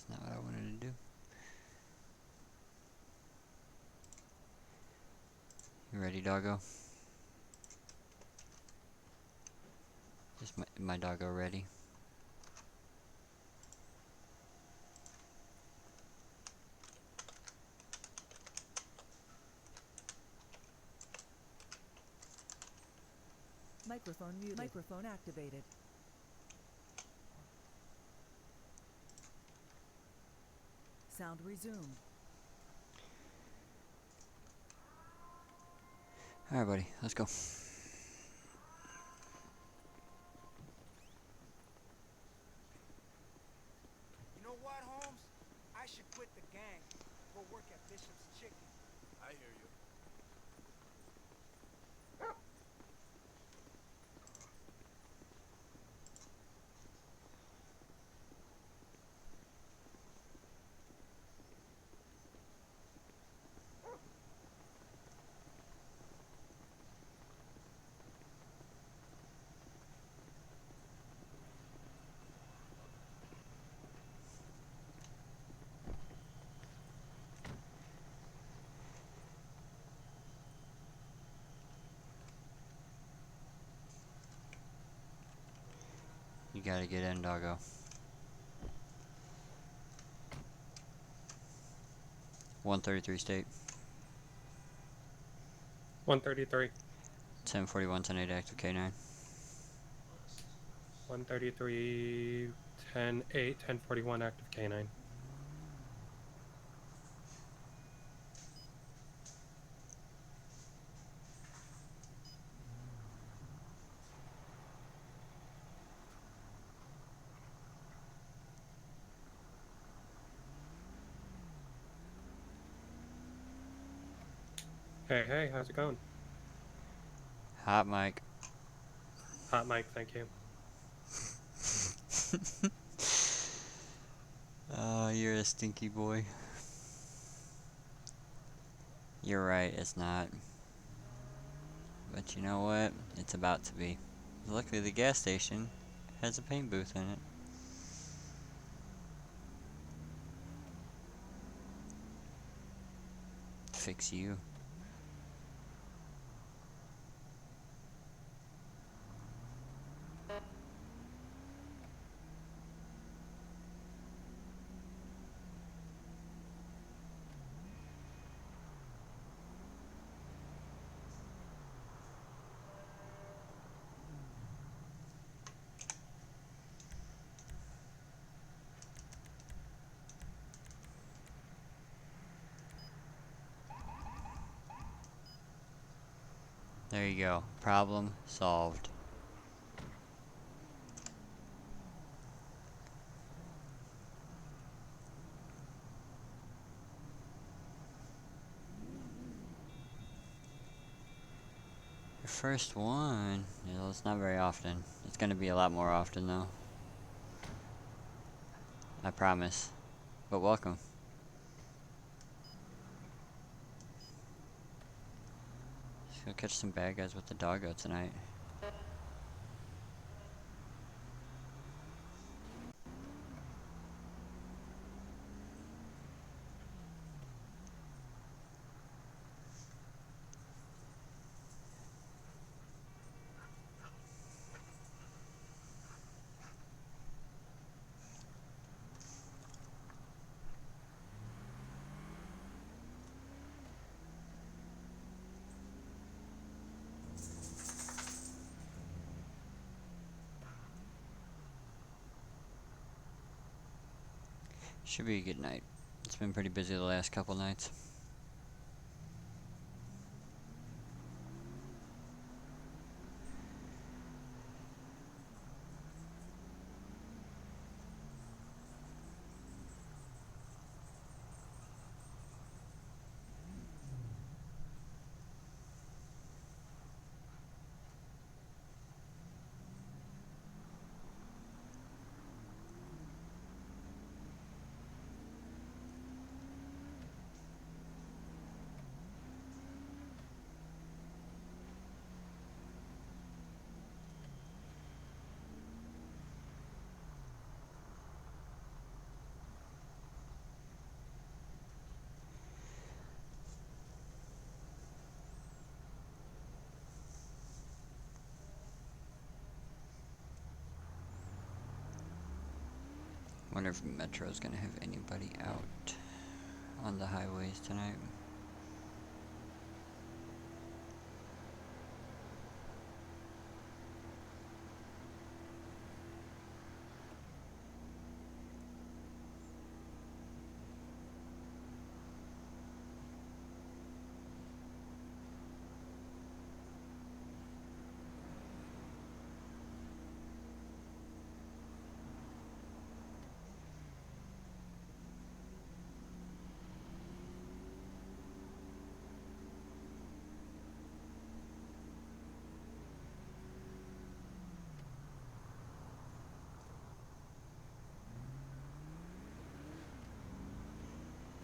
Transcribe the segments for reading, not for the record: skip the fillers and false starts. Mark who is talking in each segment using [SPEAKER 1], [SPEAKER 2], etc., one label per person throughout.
[SPEAKER 1] That's not what I wanted to do. You ready, doggo? Is my doggo ready?
[SPEAKER 2] Microphone muted. Microphone activated. Sound resumed.
[SPEAKER 1] Alright, buddy, let's go.
[SPEAKER 3] You know what, Holmes? I should quit the gang. Go work at Bishop's Chicken.
[SPEAKER 4] I hear you.
[SPEAKER 1] You gotta get in, doggo. $133 State.
[SPEAKER 5] 133.
[SPEAKER 1] 1041, 1080 active K9.
[SPEAKER 5] 133, 10, 8, 1041 active K9. Hey, how's it going?
[SPEAKER 1] Hot mic.
[SPEAKER 5] Hot mic, thank you.
[SPEAKER 1] Oh, you're a stinky boy. You're right, it's not. But you know what? It's about to be. Luckily, the gas station has a paint booth in it. Fix you. There you go. Problem solved. Your first one. Yeah, it's not very often. It's gonna be a lot more often though. I promise. But welcome. Let's go catch some bad guys with the doggo tonight. Should be a good night. It's been pretty busy the last couple nights. Wonder if Metro's gonna have anybody out on the highways tonight.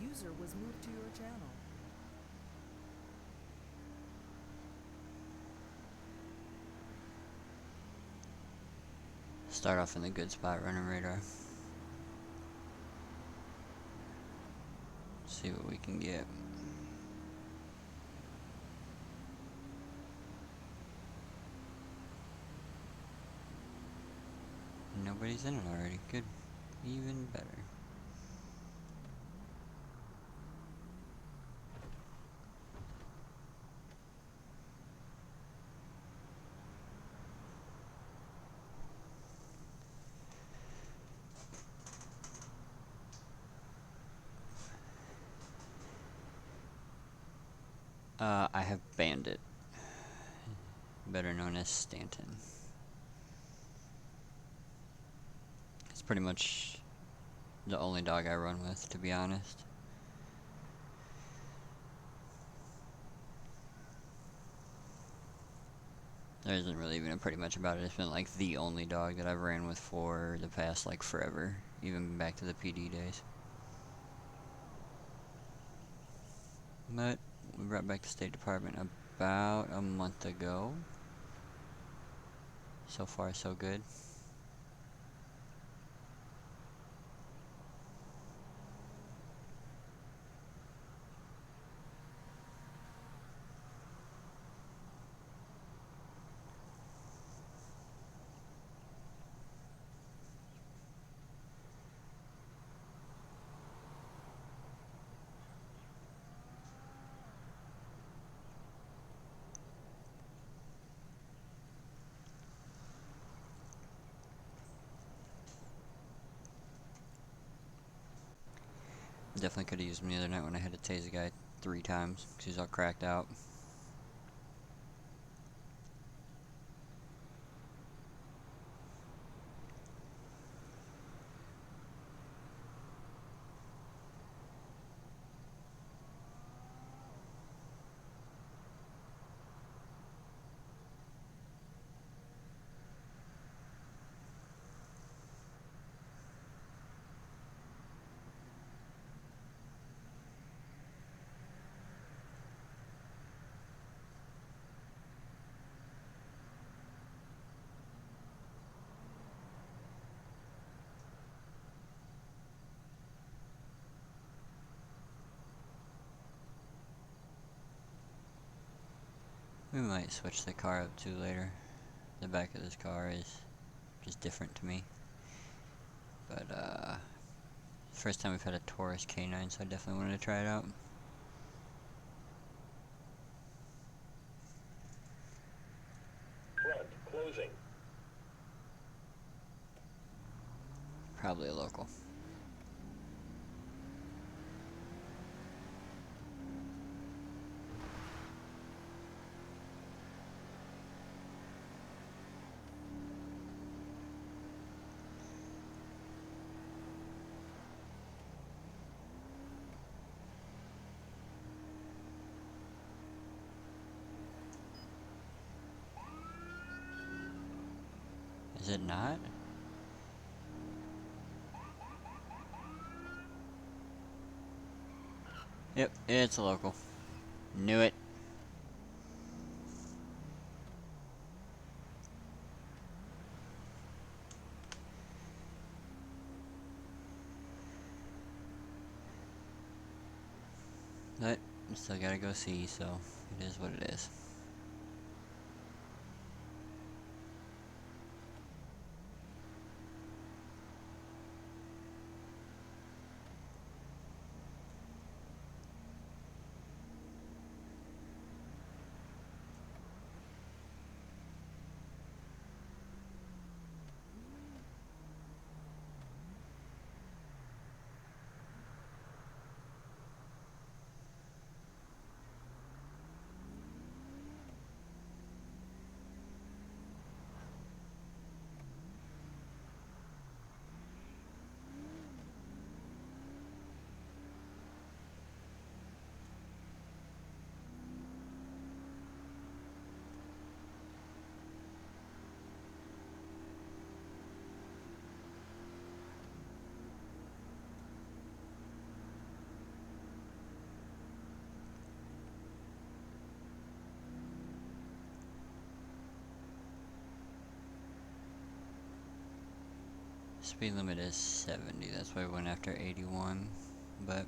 [SPEAKER 2] User was moved to your channel.
[SPEAKER 1] Start off in the good spot, running radar. See what we can get. Nobody's in it already. Good. Even better. I have Bandit, better known as Stanton. It's pretty much the only dog I run with, to be honest. There isn't really even a pretty much about it. It's been like the only dog that I've ran with for the past like forever, even back to the PD days. But we brought back the State Department about a month ago. So far, so good. Definitely could have used him the other night when I had to tase a guy 3 times because he's all cracked out. We might switch the car up too later. The back of this car is just different to me. But first time we've had a Taurus K9, so I definitely wanted to try it out.
[SPEAKER 4] Front, closing.
[SPEAKER 1] Probably a local. Is it not? Yep, it's a local. Knew it. But still gotta go see, so it is what it is. Speed limit is 70, that's why we went after 81, but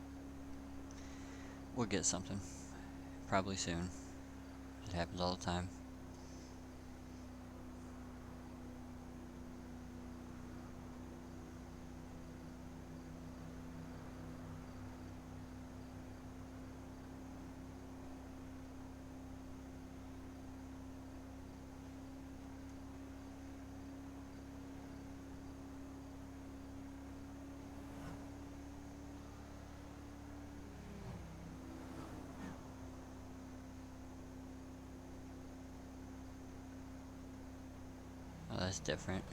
[SPEAKER 1] we'll get something. Probably soon. It happens all the time. Oh, that's different.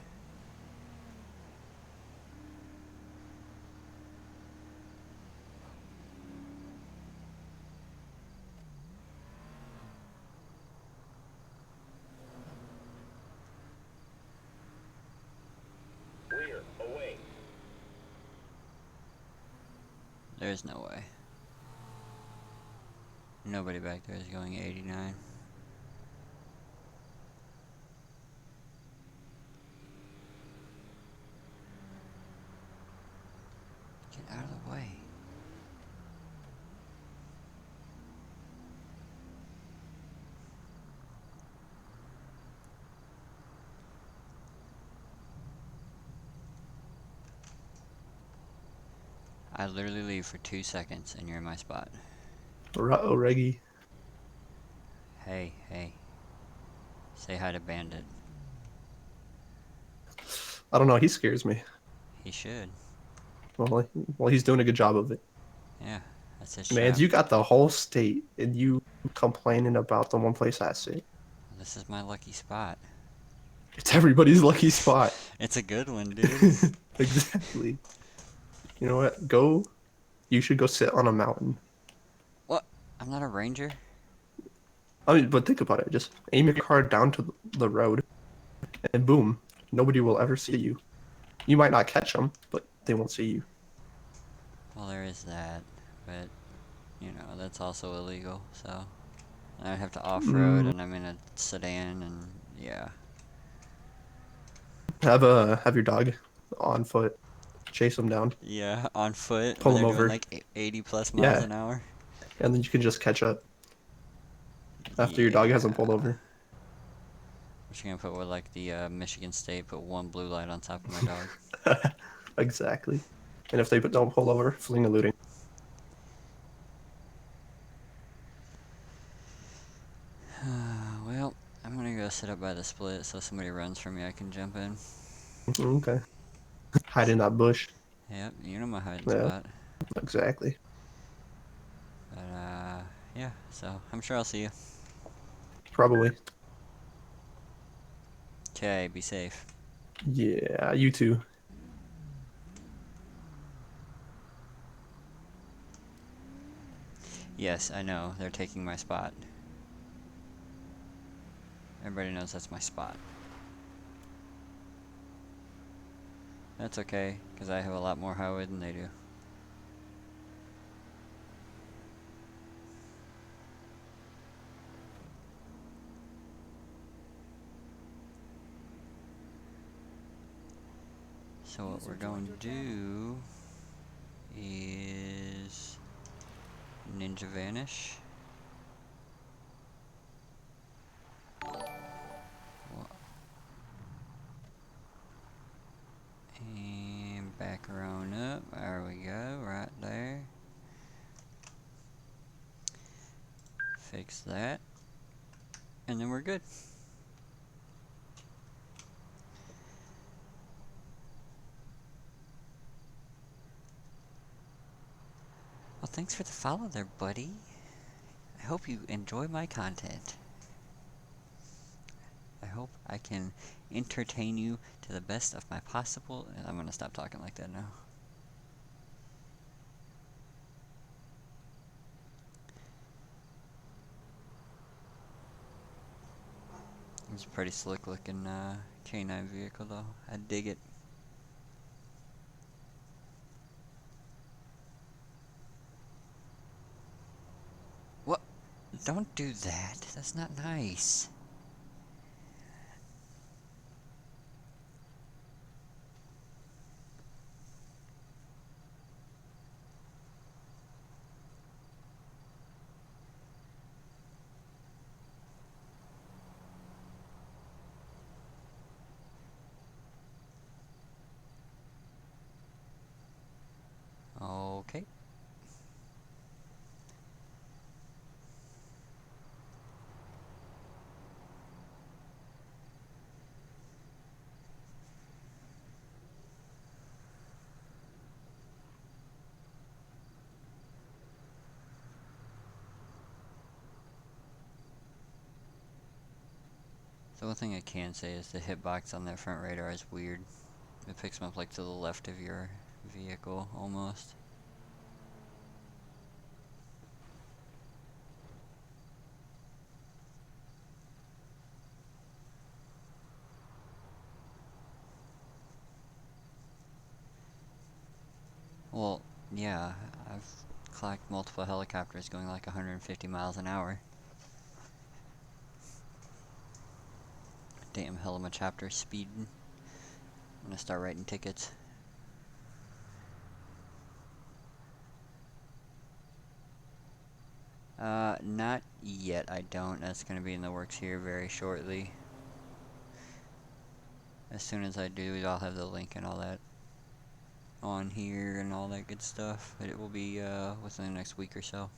[SPEAKER 4] Rear, away.
[SPEAKER 1] There's no way. Nobody back there is going 89. Get out of the way. I literally leave for 2 seconds and you're in my spot.
[SPEAKER 6] Ruh-oh, Reggie.
[SPEAKER 1] Hey, hey. Say hi to Bandit.
[SPEAKER 6] I don't know. He scares me.
[SPEAKER 1] He should.
[SPEAKER 6] Well, he's doing a good job of it.
[SPEAKER 1] Yeah, that's his
[SPEAKER 6] Man,
[SPEAKER 1] job.
[SPEAKER 6] you got the whole state, and you complaining about the one place I sit.
[SPEAKER 1] This is my lucky spot.
[SPEAKER 6] It's everybody's lucky spot.
[SPEAKER 1] It's a good one, dude.
[SPEAKER 6] Exactly. You know what? Go. You should go sit on a mountain.
[SPEAKER 1] What? I'm not a ranger?
[SPEAKER 6] I mean, but think about it. Just aim your car down to the road, and boom, nobody will ever see you. You might not catch them, but they won't see you.
[SPEAKER 1] Well, there is that, but, you know, that's also illegal, so... I'd have to off-road, and I'm in a sedan, and, yeah.
[SPEAKER 6] Have your dog on foot, chase him down,
[SPEAKER 1] Yeah, on foot,
[SPEAKER 6] pull
[SPEAKER 1] when
[SPEAKER 6] him
[SPEAKER 1] they're doing
[SPEAKER 6] over.
[SPEAKER 1] like 80 plus miles
[SPEAKER 6] Yeah.
[SPEAKER 1] an hour.
[SPEAKER 6] And then you can just catch up after your dog hasn't pulled over.
[SPEAKER 1] I'm just gonna put with like the Michigan State, put one blue light on top of my dog.
[SPEAKER 6] Exactly. And if they don't pull over, fling a looting.
[SPEAKER 1] Well, I'm gonna go sit up by the split so somebody runs for me, I can jump in.
[SPEAKER 6] Okay. Hide in that bush.
[SPEAKER 1] Yep, you know my hiding
[SPEAKER 6] Yeah.
[SPEAKER 1] spot.
[SPEAKER 6] Exactly.
[SPEAKER 1] But, yeah, so I'm sure I'll see you.
[SPEAKER 6] Probably.
[SPEAKER 1] Okay, be safe.
[SPEAKER 6] Yeah, you too.
[SPEAKER 1] Yes, I know, they're taking my spot. Everybody knows that's my spot. That's okay, because I have a lot more highway than they do. So what we're going to do is Ninja Vanish. And back around up. There we go, right there. Fix that. And then we're good. Well, thanks for the follow there, buddy. I hope you enjoy my content. I hope I can entertain you to the best of my possible... I'm gonna stop talking like that now. It's a pretty slick looking K9 vehicle though. I dig it. What? Don't do that. That's not nice. The one thing I can say is the hitbox on that front radar is weird. It picks them up like to the left of your vehicle, almost. Well, yeah, I've clocked multiple helicopters going like 150 miles an hour. Damn helicopter speeding. I'm gonna start writing tickets. Not yet, I don't. That's gonna be in the works here very shortly. As soon as I do, I'll have the link and all that on here and all that good stuff. It will be, within the next week or so.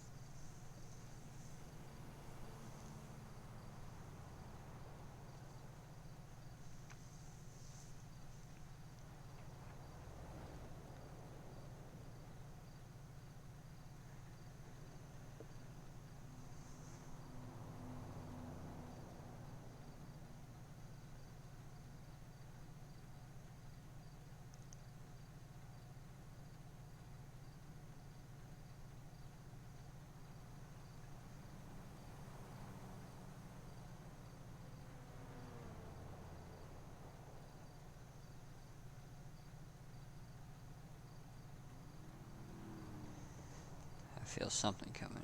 [SPEAKER 1] I feel something coming.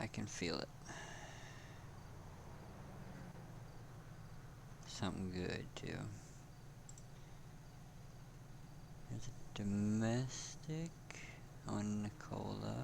[SPEAKER 1] I can feel it. Something good too. There's a domestic on Nicola.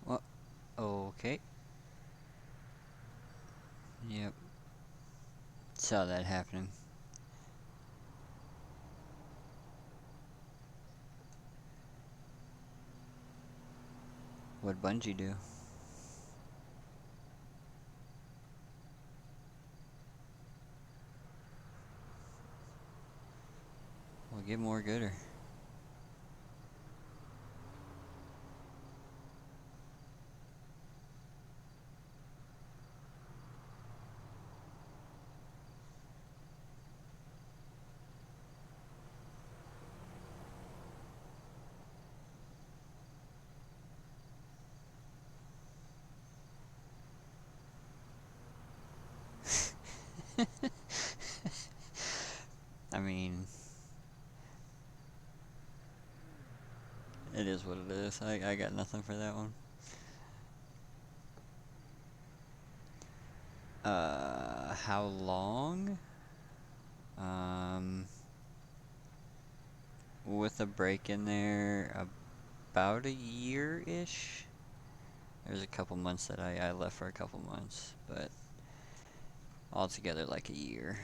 [SPEAKER 1] Well, okay. Yep. Saw that happening. What'd Bungie do? Well, get more gooder. I mean, it is what it is. I got nothing for that one. How long? With a break in there, about a year-ish. There's a couple months that I left for a couple months, but altogether like a year.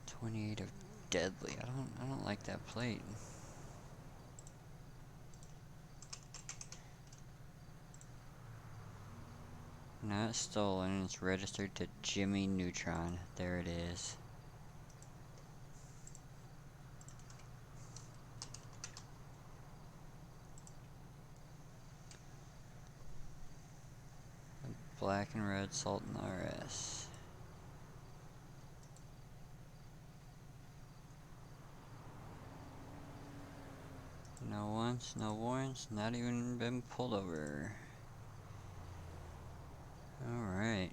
[SPEAKER 1] "28 of deadly." I don't like that plate. Not stolen, it's registered to Jimmy Neutron. There it is. Black and red Sultan RS. No ones, no warrants, not even been pulled over. Alright.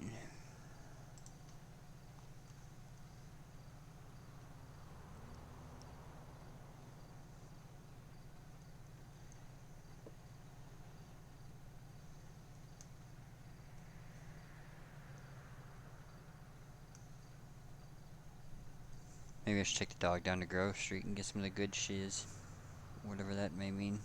[SPEAKER 1] Maybe I should take the dog down to Grove Street and get some of the good shiz. Whatever that may mean.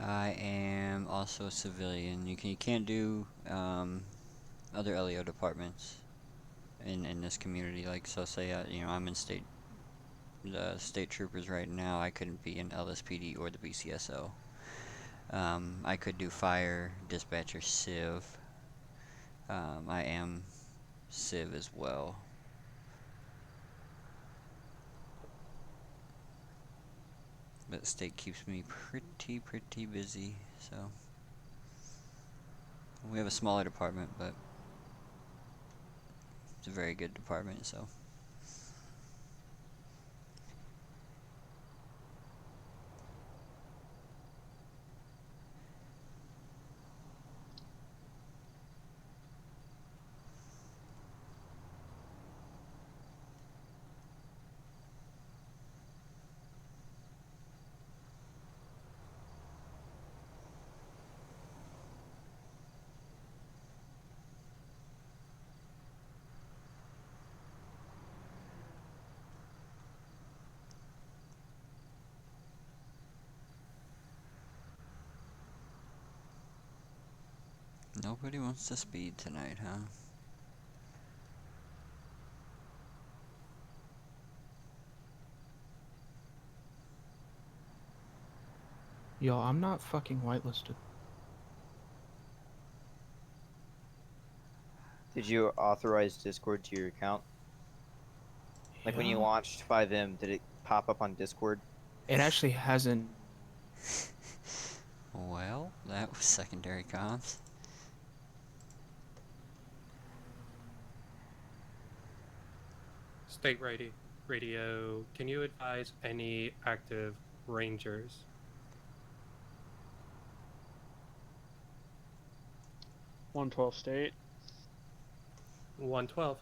[SPEAKER 1] I am also a civilian. You can't do other LEO departments in this community. Like, so say I'm in the state troopers right now. I couldn't be in LSPD or the BCSO. I could do fire, dispatcher, civ. I am civ as well. But the state keeps me pretty busy, so. We have a smaller department, but it's a very good department, so. Nobody wants to speed tonight, huh?
[SPEAKER 4] Yo, I'm not fucking whitelisted.
[SPEAKER 7] Did you authorize Discord to your account? Like when you
[SPEAKER 4] Yeah.
[SPEAKER 7] launched 5M, did it pop up on Discord?
[SPEAKER 4] It actually hasn't.
[SPEAKER 1] Well, that was secondary comms.
[SPEAKER 5] State radio. Can you advise any active rangers?
[SPEAKER 8] 112 State.
[SPEAKER 5] 112.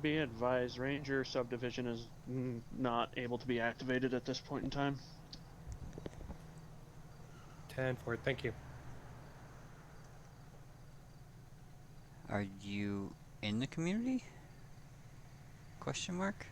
[SPEAKER 8] Be advised, Ranger subdivision is not able to be activated at this point in time.
[SPEAKER 5] 10-4, thank you.
[SPEAKER 1] Are you in the community? Question mark?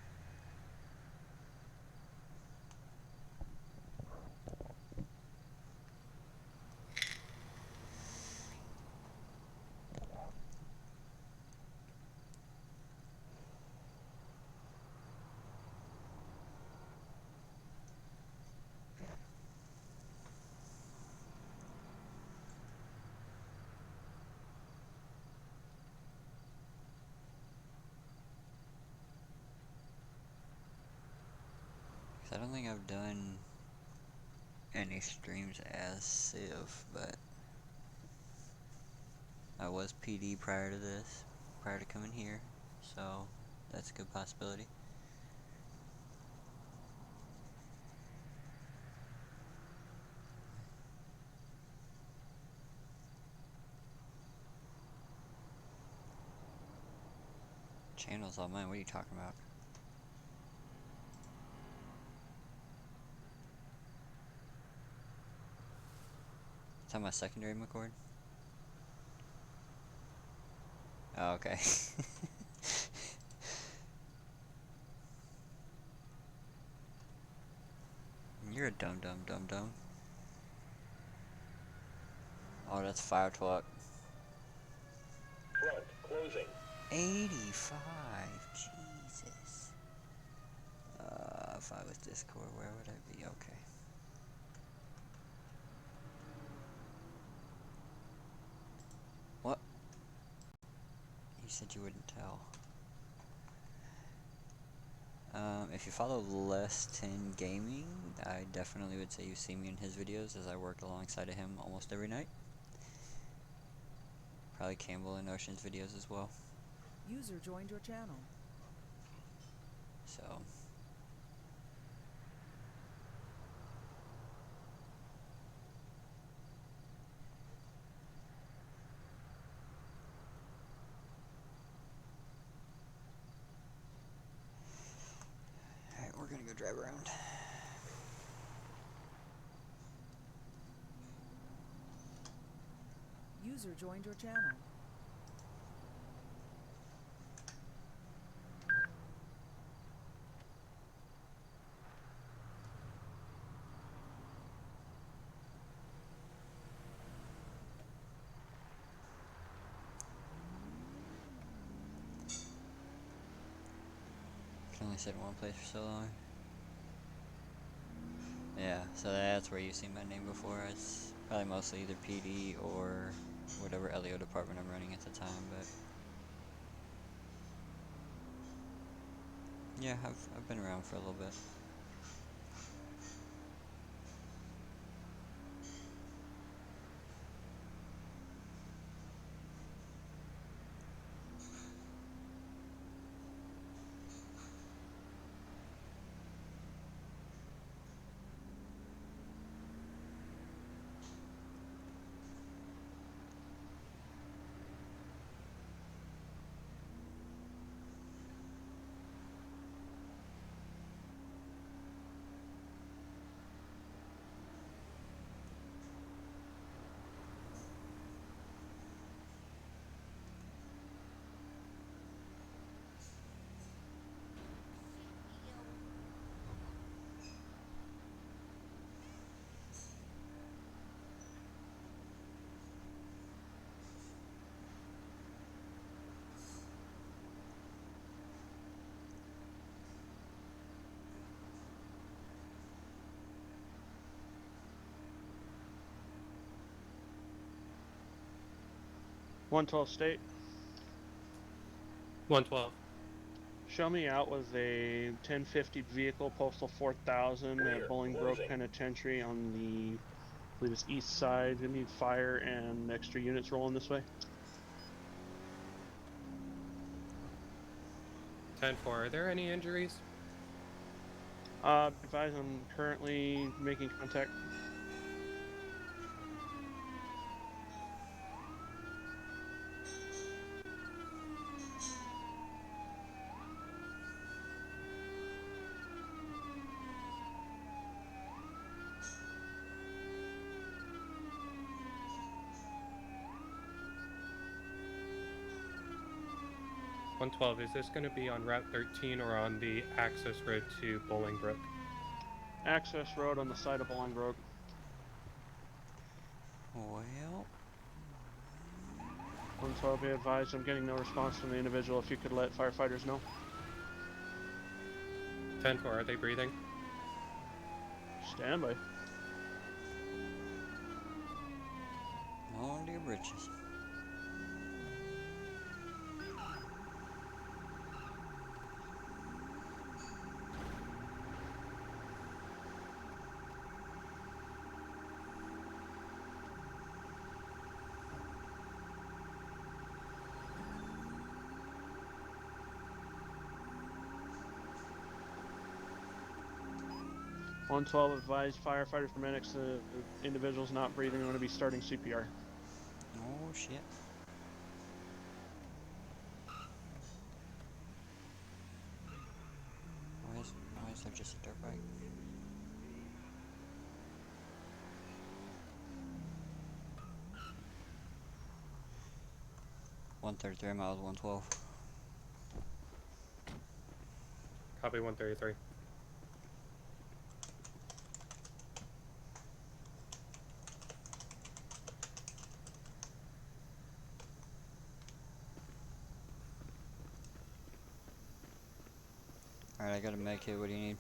[SPEAKER 1] I don't think I've done any streams as Civ, but I was PD prior to this, prior to coming here, so that's a good possibility. Channels on mine, what are you talking about? Is that my secondary McCord? Oh, okay. You're a dumb. Oh, that's fire truck.
[SPEAKER 9] Front, closing.
[SPEAKER 1] 85, Jesus. If I was Discord, where would I be? Okay. What? You said you wouldn't tell. If you follow Less 10 Gaming, I definitely would say you've seen me in his videos as I work alongside of him almost every night. Probably Campbell and Ocean's videos as well.
[SPEAKER 2] User joined your channel.
[SPEAKER 1] So, alright, we're gonna go drive around.
[SPEAKER 2] User joined your channel.
[SPEAKER 1] Can only sit in one place for so long. Yeah, so that's where you've seen my name before. It's probably mostly either PD or whatever LEO department I'm running at the time, but yeah, I've been around for a little bit.
[SPEAKER 8] .112 State.
[SPEAKER 5] 112.
[SPEAKER 8] Show me out with a 1050 vehicle, postal 4000 at Bolingbroke Penitentiary on the, I believe it's east side. We need fire and extra units rolling this way.
[SPEAKER 5] 10-4. Are there any injuries?
[SPEAKER 8] Advise I'm currently making contact.
[SPEAKER 5] .112. Is this going to be on Route 13 or on the access road to Bolingbroke?
[SPEAKER 8] Access road on the side of Bolingbroke.
[SPEAKER 1] Well,
[SPEAKER 8] 112, be advised I'm getting no response from the individual. If you could let firefighters know.
[SPEAKER 5] 10-4. Are they breathing?
[SPEAKER 8] Stand by.
[SPEAKER 1] on to your britches.
[SPEAKER 8] .112 advised firefighters, paramedics, the individuals not breathing are going to be starting CPR.
[SPEAKER 1] Oh shit. Why is there just a dirt bike? .133 miles, 112.
[SPEAKER 5] Copy 133.
[SPEAKER 1] Alright, I got a med kit. What do you need?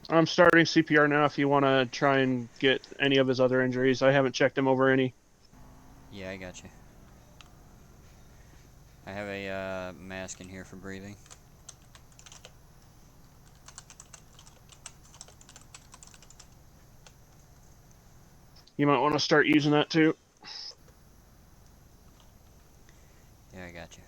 [SPEAKER 8] I'm starting CPR now if you want to try and get any of his other injuries. I haven't checked him over any.
[SPEAKER 1] Yeah, I got you. I have a mask in here for breathing.
[SPEAKER 8] You might want to start using that too.
[SPEAKER 1] Yeah, I got you.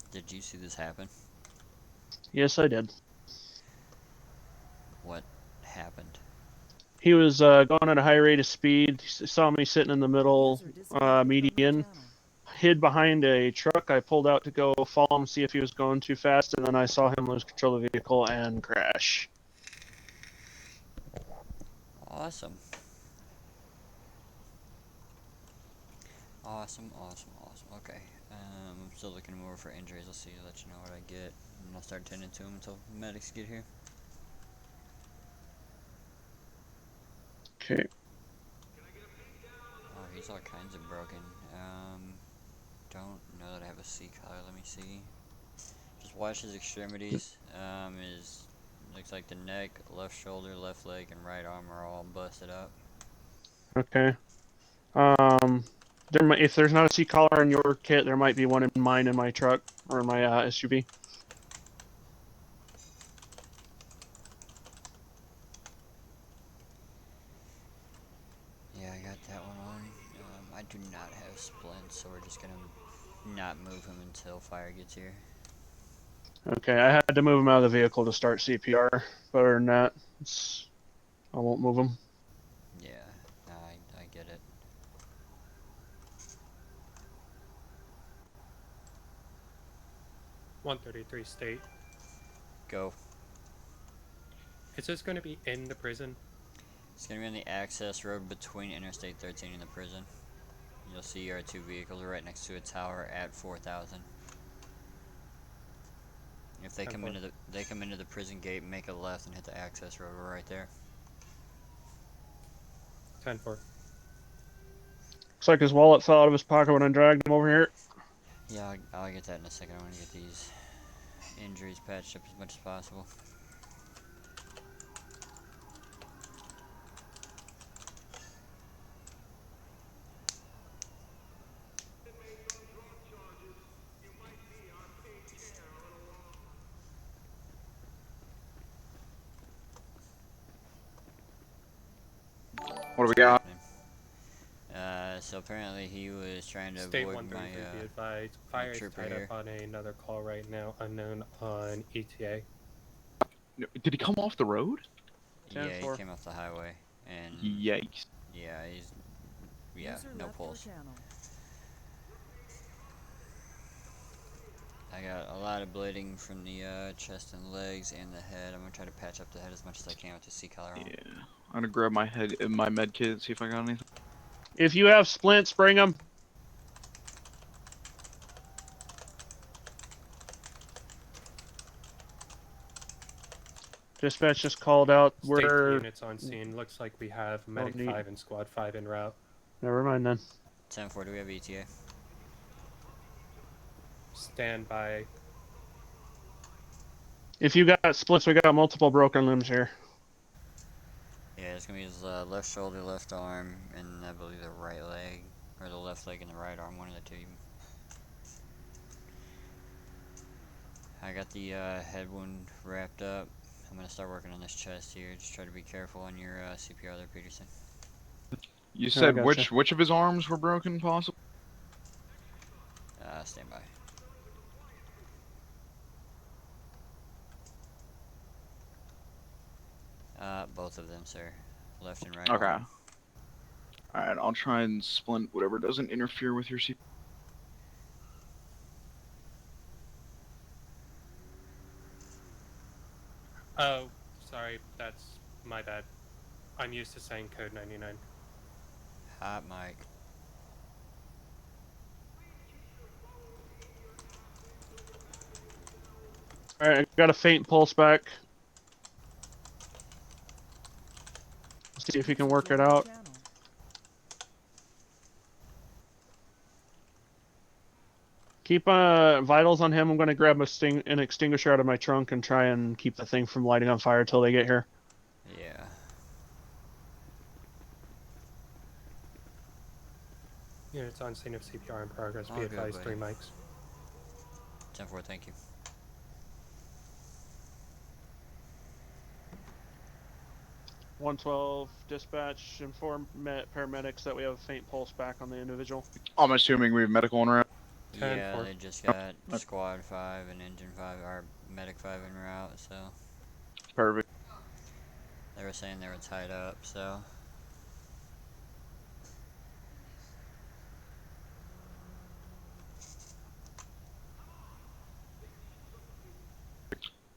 [SPEAKER 1] Did you see this happen?
[SPEAKER 8] Yes, I did.
[SPEAKER 1] What happened?
[SPEAKER 8] He was going at a high rate of speed. He saw me sitting in the middle
[SPEAKER 2] User disconnected from your
[SPEAKER 8] median.
[SPEAKER 2] channel.
[SPEAKER 8] Hid behind a truck. I pulled out to go follow him, see if he was going too fast, and then I saw him lose control of the vehicle and crash.
[SPEAKER 1] Awesome. Awesome, awesome, awesome. Okay. I'm still looking him over for injuries. I'll see, let you know what I get. And I'll start tending to him until medics get here.
[SPEAKER 8] Okay.
[SPEAKER 1] Oh, he's all kinds of broken. Don't know that I have a C collar. Let me see. Just watch his extremities. His looks like the neck, left shoulder, left leg, and right arm are all busted up.
[SPEAKER 8] Okay. If there's not a C collar in your kit, there might be one in mine in my truck or in my SUV.
[SPEAKER 1] Yeah, I got that one on. I do not have splints, so we're just gonna not move him until fire gets here.
[SPEAKER 8] Okay, I had to move him out of the vehicle to start CPR. But other than that, I won't move him.
[SPEAKER 1] Yeah, no, I get it.
[SPEAKER 5] $133 State.
[SPEAKER 1] Go.
[SPEAKER 5] Is this going to be in the prison?
[SPEAKER 1] It's gonna be on the access road between Interstate 13 and the prison. You'll see our two vehicles are right next to a tower at 4,000. If they come into the prison gate, make a left and hit the access road. We're right there.
[SPEAKER 5] 10-4.
[SPEAKER 8] Looks like his wallet fell out of his pocket when I dragged him over here.
[SPEAKER 1] Yeah, I'll get that in a second. I want to get these injuries patched up as much as possible.
[SPEAKER 9] What do we got?
[SPEAKER 1] So apparently he was trying to
[SPEAKER 5] State
[SPEAKER 1] avoid
[SPEAKER 5] 133,
[SPEAKER 1] my
[SPEAKER 5] be advised. Fire is
[SPEAKER 1] trooper
[SPEAKER 5] tied
[SPEAKER 1] here.
[SPEAKER 5] up on another call right now, unknown on ETA.
[SPEAKER 9] Did he come off the road?
[SPEAKER 1] Yeah, he
[SPEAKER 8] 10-4.
[SPEAKER 1] came off the highway, and
[SPEAKER 9] Yikes.
[SPEAKER 1] yeah,
[SPEAKER 2] User
[SPEAKER 1] no
[SPEAKER 2] left your
[SPEAKER 1] pulse.
[SPEAKER 2] channel.
[SPEAKER 1] I got a lot of bleeding from the chest and legs and the head. I'm gonna try to patch up the head as much as I can with the C collar on.
[SPEAKER 9] Yeah. I'm gonna grab my med kit and see if I got anything.
[SPEAKER 8] If you have splints, bring them. Dispatch just called out.
[SPEAKER 5] State
[SPEAKER 8] We're
[SPEAKER 5] units on scene. Looks like we have Medic
[SPEAKER 8] neat.
[SPEAKER 5] 5 and Squad 5 en route.
[SPEAKER 8] Never mind then.
[SPEAKER 1] 10-4, do we have ETA?
[SPEAKER 5] Stand by.
[SPEAKER 8] If you got splits, we got multiple broken limbs here.
[SPEAKER 1] Yeah, it's gonna be his left shoulder, left arm, and I believe the right leg, or the left leg and the right arm, one of the two. I got the head wound wrapped up. I'm gonna start working on this chest here. Just try to be careful on your CPR there, Peterson.
[SPEAKER 9] You
[SPEAKER 8] I
[SPEAKER 9] said
[SPEAKER 8] gotcha.
[SPEAKER 9] which of his arms were broken, possible?
[SPEAKER 1] Stand by. Both of them, sir. Left and right
[SPEAKER 9] Okay.
[SPEAKER 1] arm.
[SPEAKER 9] Alright, I'll try and splint whatever doesn't interfere with your CPR.
[SPEAKER 5] Oh, sorry, that's my bad. I'm used to saying code 99.
[SPEAKER 1] Hot mic.
[SPEAKER 8] Alright, I got a faint pulse back. see if he can work it out. Keep vitals on him. I'm going to grab an extinguisher out of my trunk and try and keep the thing from lighting on fire till they get here.
[SPEAKER 1] Yeah.
[SPEAKER 5] Units on scene of CPR in progress. Be
[SPEAKER 1] All good,
[SPEAKER 5] advised, 3
[SPEAKER 1] buddy.
[SPEAKER 5] mics.
[SPEAKER 1] 10-4, thank you.
[SPEAKER 8] (112) dispatch, inform paramedics that we have a faint pulse back on the individual.
[SPEAKER 9] I'm assuming we have medical en route.
[SPEAKER 5] 10
[SPEAKER 1] Yeah,
[SPEAKER 5] 4.
[SPEAKER 1] they just got Squad 5 and Engine 5, or Medic 5 en route, so
[SPEAKER 9] Perfect.
[SPEAKER 1] they were saying they were tied up, so.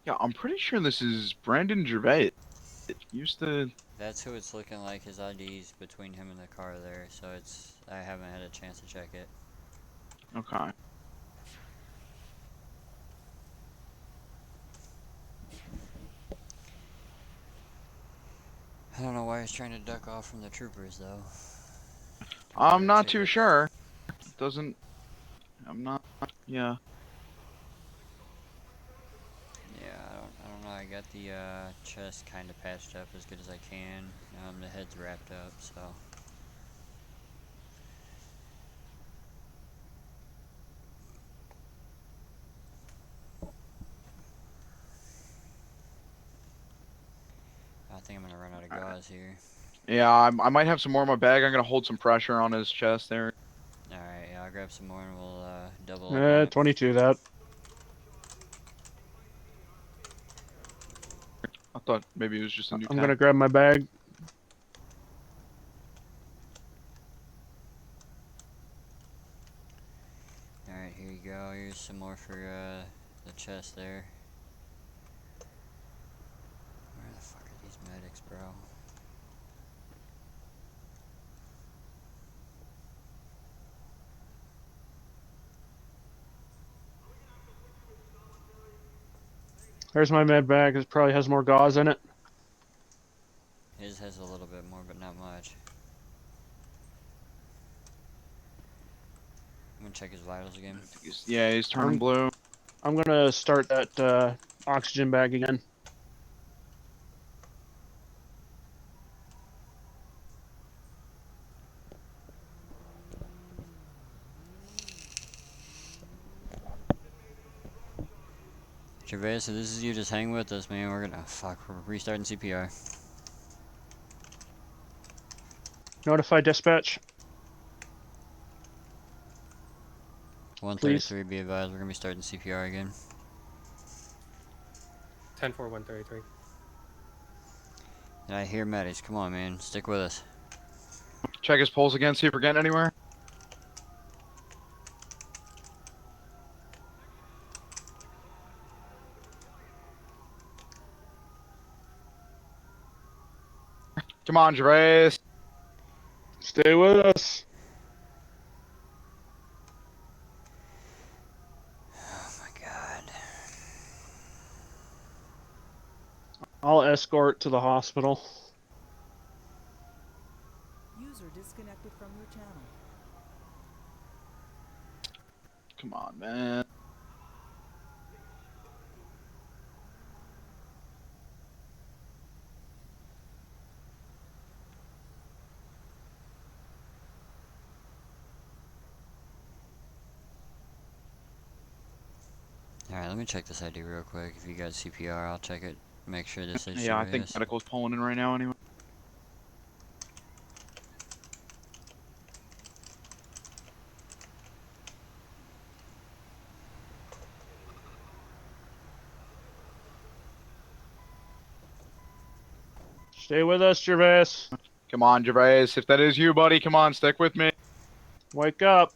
[SPEAKER 9] Yeah, I'm pretty sure this is Brandon Gervais. It used to.
[SPEAKER 1] That's who it's looking like. His ID's between him and the car there, so it's. I haven't had a chance to check it.
[SPEAKER 9] Okay.
[SPEAKER 1] I don't know why he's trying to duck off from the troopers, though.
[SPEAKER 9] I'm not
[SPEAKER 1] Check
[SPEAKER 9] too
[SPEAKER 1] it.
[SPEAKER 9] sure. Doesn't. I'm not. Yeah.
[SPEAKER 1] Yeah, I don't know. I got the chest kind of patched up as good as I can. The head's wrapped up, so. I think I'm gonna run out of gauze here.
[SPEAKER 9] Yeah, I might have some more in my bag. I'm gonna hold some pressure on his chest there.
[SPEAKER 1] Alright, yeah, I'll grab some more and we'll double up on it.
[SPEAKER 8] 22 that.
[SPEAKER 9] I thought maybe it was just a new.
[SPEAKER 8] I'm going to grab my bag.
[SPEAKER 1] Alright, here you go. Here's some more for the chest there. Where the fuck are these medics, bro?
[SPEAKER 8] There's my med bag. It probably has more gauze in it.
[SPEAKER 1] His has a little bit more, but not much. I'm gonna check his vitals again.
[SPEAKER 9] Yeah, he's turning blue.
[SPEAKER 8] I'm going to start that oxygen bag again.
[SPEAKER 1] Gervais, so this is you. Just hang with us, man. We're restarting CPR.
[SPEAKER 8] Notify dispatch.
[SPEAKER 1] 133, be advised, we're gonna be starting CPR again.
[SPEAKER 5] 10 4 133.
[SPEAKER 1] And I hear medics. Come on, man. Stick with us.
[SPEAKER 9] Check his pulse again. See if we're getting anywhere. Come on, Gervais.
[SPEAKER 8] Stay with us.
[SPEAKER 1] Oh my god.
[SPEAKER 8] I'll escort to the hospital.
[SPEAKER 10] User disconnected from your channel.
[SPEAKER 9] Come on, man.
[SPEAKER 1] Alright, let me check this ID real quick. If you got CPR, I'll check it. Make sure this is
[SPEAKER 9] Yeah, I think medical's pulling in right now anyway.
[SPEAKER 8] Stay with us, Gervais.
[SPEAKER 9] Come on, Gervais. If that is you, buddy, come on, stick with me.
[SPEAKER 8] Wake up.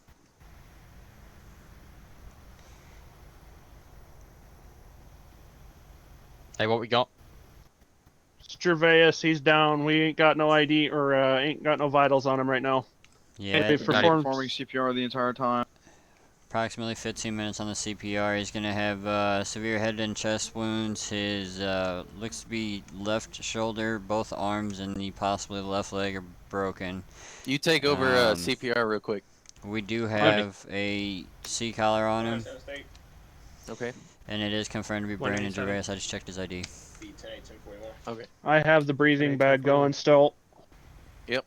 [SPEAKER 11] Hey, what we got?
[SPEAKER 8] It's Gervais. He's down. We ain't got no ID or ain't got no vitals on him right now.
[SPEAKER 1] Yeah,
[SPEAKER 8] They've performed
[SPEAKER 9] Performing CPR the entire time.
[SPEAKER 1] approximately 15 minutes on the CPR. He's gonna have severe head and chest wounds. His looks to be left shoulder, both arms, and the possibly left leg are broken.
[SPEAKER 11] You take over CPR real quick.
[SPEAKER 1] We do have a C collar on him.
[SPEAKER 11] Okay.
[SPEAKER 1] And it is confirmed to be Brandon
[SPEAKER 5] 197.
[SPEAKER 1] Gervais. I just checked his ID.
[SPEAKER 11] Okay.
[SPEAKER 8] I have the breathing bag
[SPEAKER 5] 1041.
[SPEAKER 8] going still.
[SPEAKER 11] Yep.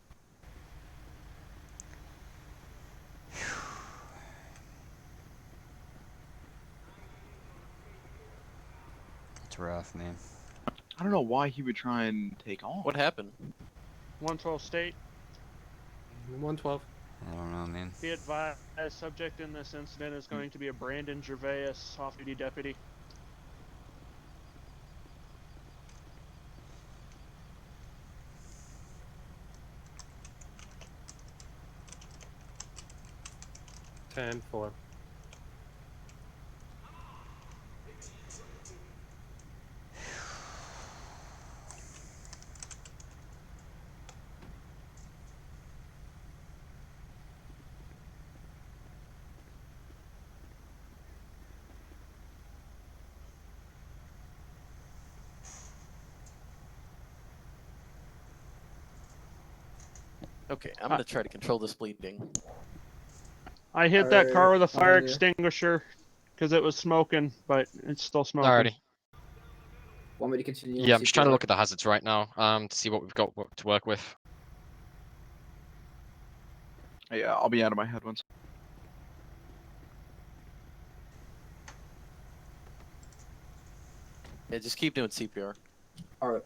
[SPEAKER 1] It's rough, man.
[SPEAKER 9] I don't know why he would try and take off.
[SPEAKER 11] What happened?
[SPEAKER 8] 112 State.
[SPEAKER 5] 112.
[SPEAKER 1] I don't know, man.
[SPEAKER 8] Be advised, subject in this incident is going to be a Brandon Gervais off-duty deputy.
[SPEAKER 5] Ten four.
[SPEAKER 11] Okay, I'm gonna try to control this bleeding.
[SPEAKER 8] I hit that car with a fire extinguisher because it was smoking, but it's still smoking.
[SPEAKER 12] Alrighty.
[SPEAKER 13] Want me to continue?
[SPEAKER 12] Yeah, I'm just trying to look at the hazards right now, to see what we've got to work with.
[SPEAKER 9] Yeah, I'll be out of my head once.
[SPEAKER 11] Yeah, just keep doing CPR.
[SPEAKER 13] All right.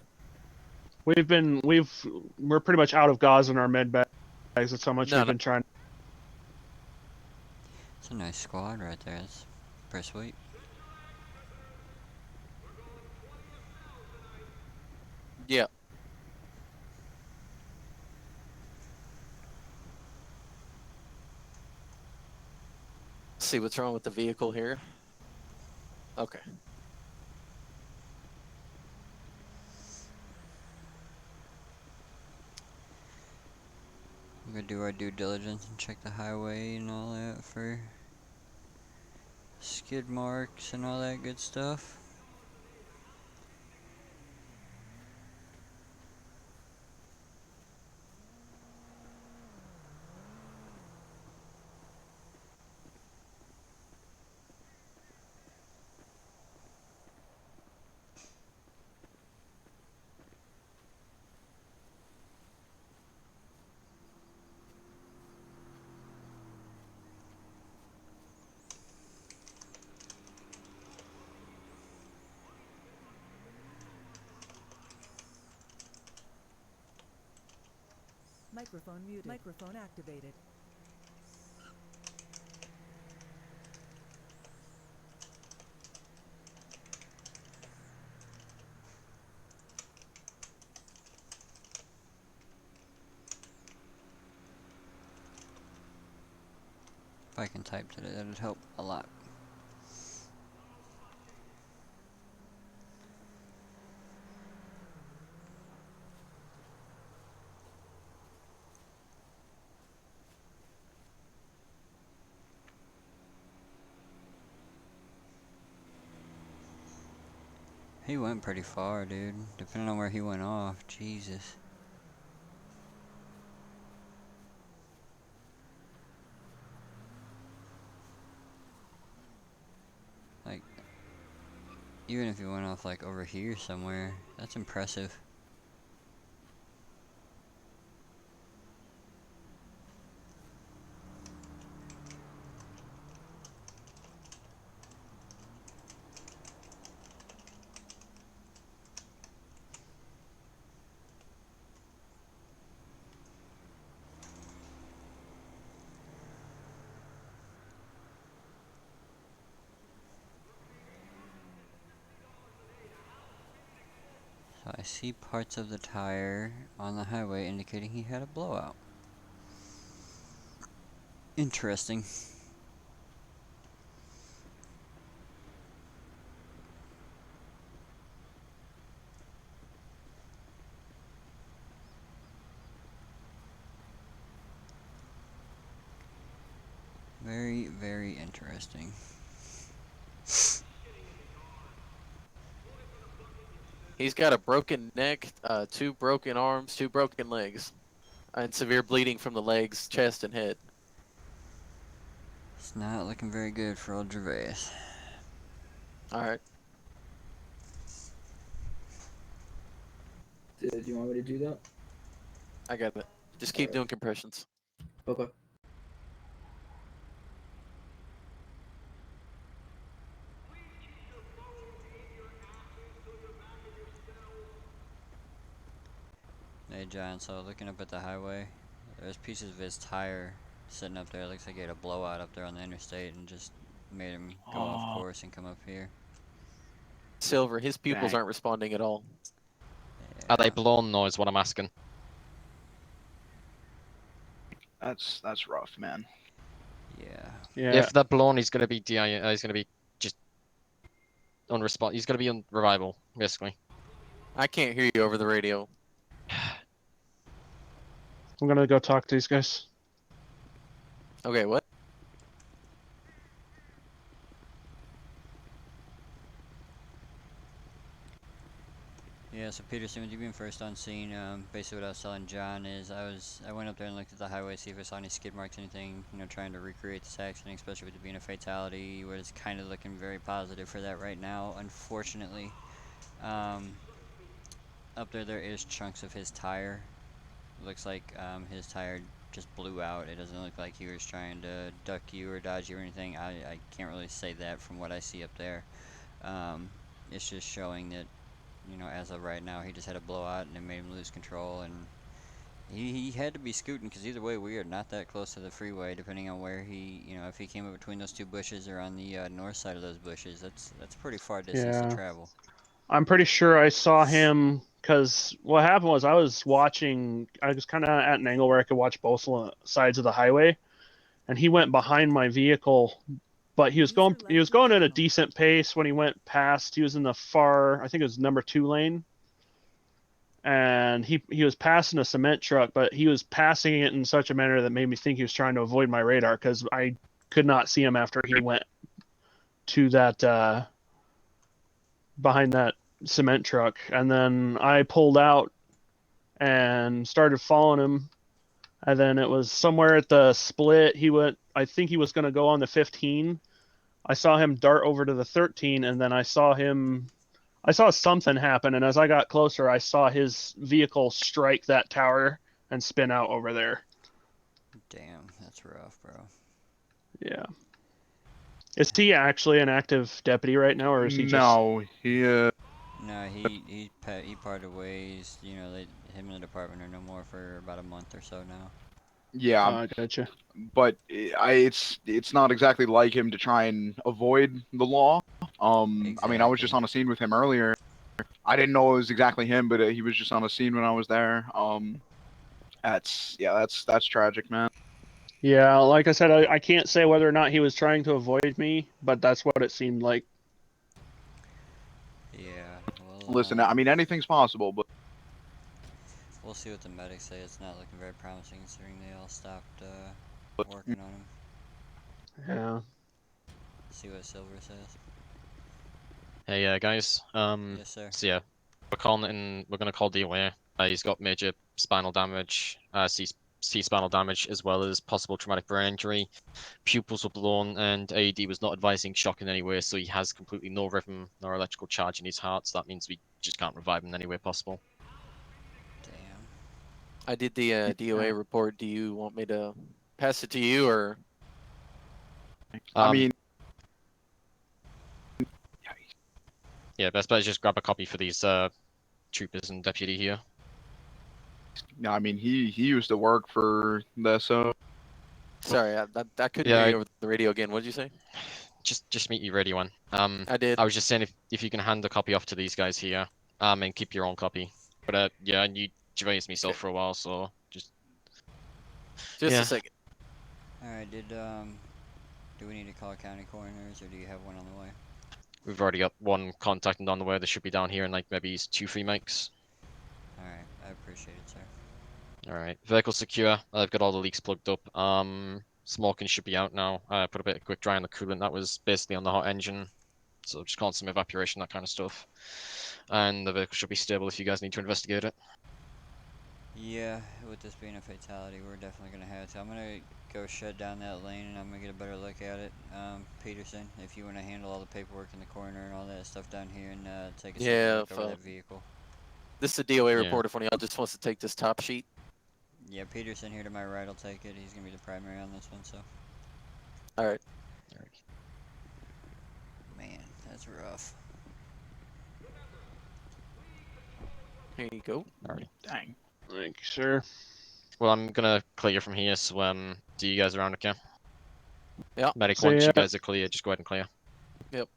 [SPEAKER 8] We're pretty much out of gauze in our med bags. That's how much we've been trying.
[SPEAKER 1] It's a nice squad right there. It's pretty sweet.
[SPEAKER 11] Yeah. See what's wrong with the vehicle here. Okay.
[SPEAKER 1] We're gonna do our due diligence and check the highway and all that for skid marks and all that good stuff.
[SPEAKER 10] Microphone muted. Microphone activated.
[SPEAKER 1] If I can type today, that'd help a lot. He went pretty far, dude. Depending on where he went off. Jesus. Like, even if he went off like over here somewhere, that's impressive. So I see parts of the tire on the highway indicating he had a blowout. Interesting. Very, Very interesting.
[SPEAKER 11] He's got a broken neck, 2 broken arms, 2 broken legs, and severe bleeding from the legs, chest, and head.
[SPEAKER 1] It's not looking very good for old Gervais.
[SPEAKER 11] Alright.
[SPEAKER 13] Do you want me to do that?
[SPEAKER 11] I got it. Just keep doing compressions.
[SPEAKER 13] Okay.
[SPEAKER 1] Hey John, so looking up at the highway, there's pieces of his tire sitting up there. It looks like he had a blowout up there on the interstate and just made him go off course and come up here.
[SPEAKER 11] Silver, his pupils
[SPEAKER 9] Dang.
[SPEAKER 11] aren't responding at all.
[SPEAKER 12] Are they
[SPEAKER 1] Yeah.
[SPEAKER 12] blown though, is what I'm asking.
[SPEAKER 9] That's rough, man.
[SPEAKER 1] Yeah.
[SPEAKER 8] Yeah.
[SPEAKER 12] If they're blown, he's gonna be he's gonna be just unrespond. He's gonna be unreliable, basically.
[SPEAKER 11] I can't hear you over the radio.
[SPEAKER 8] I'm gonna go talk to these guys.
[SPEAKER 11] Okay, what?
[SPEAKER 1] Yeah, so Peterson, with you being first on scene, basically what I was telling John is I went up there and looked at the highway, see if I saw any skid marks, anything, you know, trying to recreate this accident, especially with it being a fatality, where it's kind of looking very positive for that right now, unfortunately. Up there is chunks of his tire. Looks like his tire just blew out. It doesn't look like he was trying to duck you or dodge you or anything. I can't really say that from what I see up there. It's just showing that, you know, as of right now, he just had a blowout and it made him lose control, and he had to be scooting, because either way we are not that close to the freeway, depending on where he, you know, if he came up between those 2 bushes or on the north side of those bushes. That's pretty far distance to
[SPEAKER 8] Yeah.
[SPEAKER 1] travel.
[SPEAKER 8] I'm pretty sure I saw him because what happened was I was watching. I was kind of at an angle where I could watch both sides of the highway, and he went behind my vehicle. But he was going at a decent pace when he went past. He was in the far, I think it was number 2 lane, and he was passing a cement truck, but he was passing it in such a manner that made me think he was trying to avoid my radar, because I could not see him after he went to that behind that cement truck. And then I pulled out and started following him, and then it was somewhere at the split. I think he was going to go on the 15. I saw him dart over to the 13, and then I saw something happen, and as I got closer, I saw his vehicle strike that tower and spin out over there.
[SPEAKER 1] Damn, that's rough, bro.
[SPEAKER 8] Yeah. Is he actually an active deputy right now, or is he just...
[SPEAKER 9] No, he
[SPEAKER 1] No, he parted ways. You know, him and the department are no more for about a month or so now.
[SPEAKER 9] yeah,
[SPEAKER 8] I gotcha.
[SPEAKER 9] but it's not exactly like him to try and avoid the law. I mean, I was just
[SPEAKER 1] Exactly.
[SPEAKER 9] on a scene with him earlier. I didn't know it was exactly him, but he was just on a scene when I was there. That's tragic, man.
[SPEAKER 8] Yeah, like I said, I can't say whether or not he was trying to avoid me, but that's what it seemed like.
[SPEAKER 1] Yeah. Well,
[SPEAKER 9] Listen, I mean, anything's possible, but
[SPEAKER 1] we'll see what the medics say. It's not looking very promising, considering they all stopped working on him.
[SPEAKER 8] Yeah.
[SPEAKER 1] See what Silver says.
[SPEAKER 12] Hey, guys.
[SPEAKER 1] Yes, sir.
[SPEAKER 12] So yeah, we're gonna call DOA. He's got major spinal damage, C spinal damage, as well as possible traumatic brain injury. Pupils were blown, and AED was not advising shock in any way, so he has completely no rhythm nor electrical charge in his heart, so that means we just can't revive him in any way possible.
[SPEAKER 1] Damn.
[SPEAKER 11] I did the DOA report. Do you want me to pass it to you, or?
[SPEAKER 9] I mean,
[SPEAKER 12] yeah, best bet is just grab a copy for these troopers and deputy here.
[SPEAKER 9] I mean, he used to work for the SO.
[SPEAKER 11] Sorry, I couldn't hear you over the radio again. What did you say?
[SPEAKER 12] Just meet you radio one.
[SPEAKER 11] I did.
[SPEAKER 12] I was just saying if you can hand the copy off to these guys here, and keep your own copy. But yeah, I knew Gervais myself for a while, so just
[SPEAKER 11] a second.
[SPEAKER 1] Alright, do we need to call county coroners, or do you have one on the way?
[SPEAKER 12] We've already got one contacted on the way. They should be down here in like maybe 2-3 mics.
[SPEAKER 1] Alright, I appreciate it, sir.
[SPEAKER 12] Alright, vehicle secure. I've got all the leaks plugged up. smoking should be out now. Put a bit of quick dry on the coolant that was basically on the hot engine. So just calling some evaporation, that kind of stuff. And the vehicle should be stable if you guys need to investigate it.
[SPEAKER 1] Yeah, with this being a fatality, we're definitely gonna have to. I'm gonna go shut down that lane and I'm gonna get a better look at it. Peterson, if you want to handle all the paperwork in the corner and all that stuff down here and take a second look over that vehicle.
[SPEAKER 11] This is a DOA report if one of y'all just wants to take this top sheet.
[SPEAKER 1] Yeah, Peterson here to my right will take it. He's gonna be the primary on this one, so.
[SPEAKER 11] Alright.
[SPEAKER 1] Man, that's rough.
[SPEAKER 11] Here you go.
[SPEAKER 12] Alright.
[SPEAKER 9] Dang.
[SPEAKER 8] Thank you, sir.
[SPEAKER 12] Well, I'm gonna clear from here, so see you guys around, okay?
[SPEAKER 11] Yeah.
[SPEAKER 12] Medic,
[SPEAKER 8] See
[SPEAKER 12] once
[SPEAKER 8] ya.
[SPEAKER 12] you guys are clear, just go ahead and clear.
[SPEAKER 11] Yep.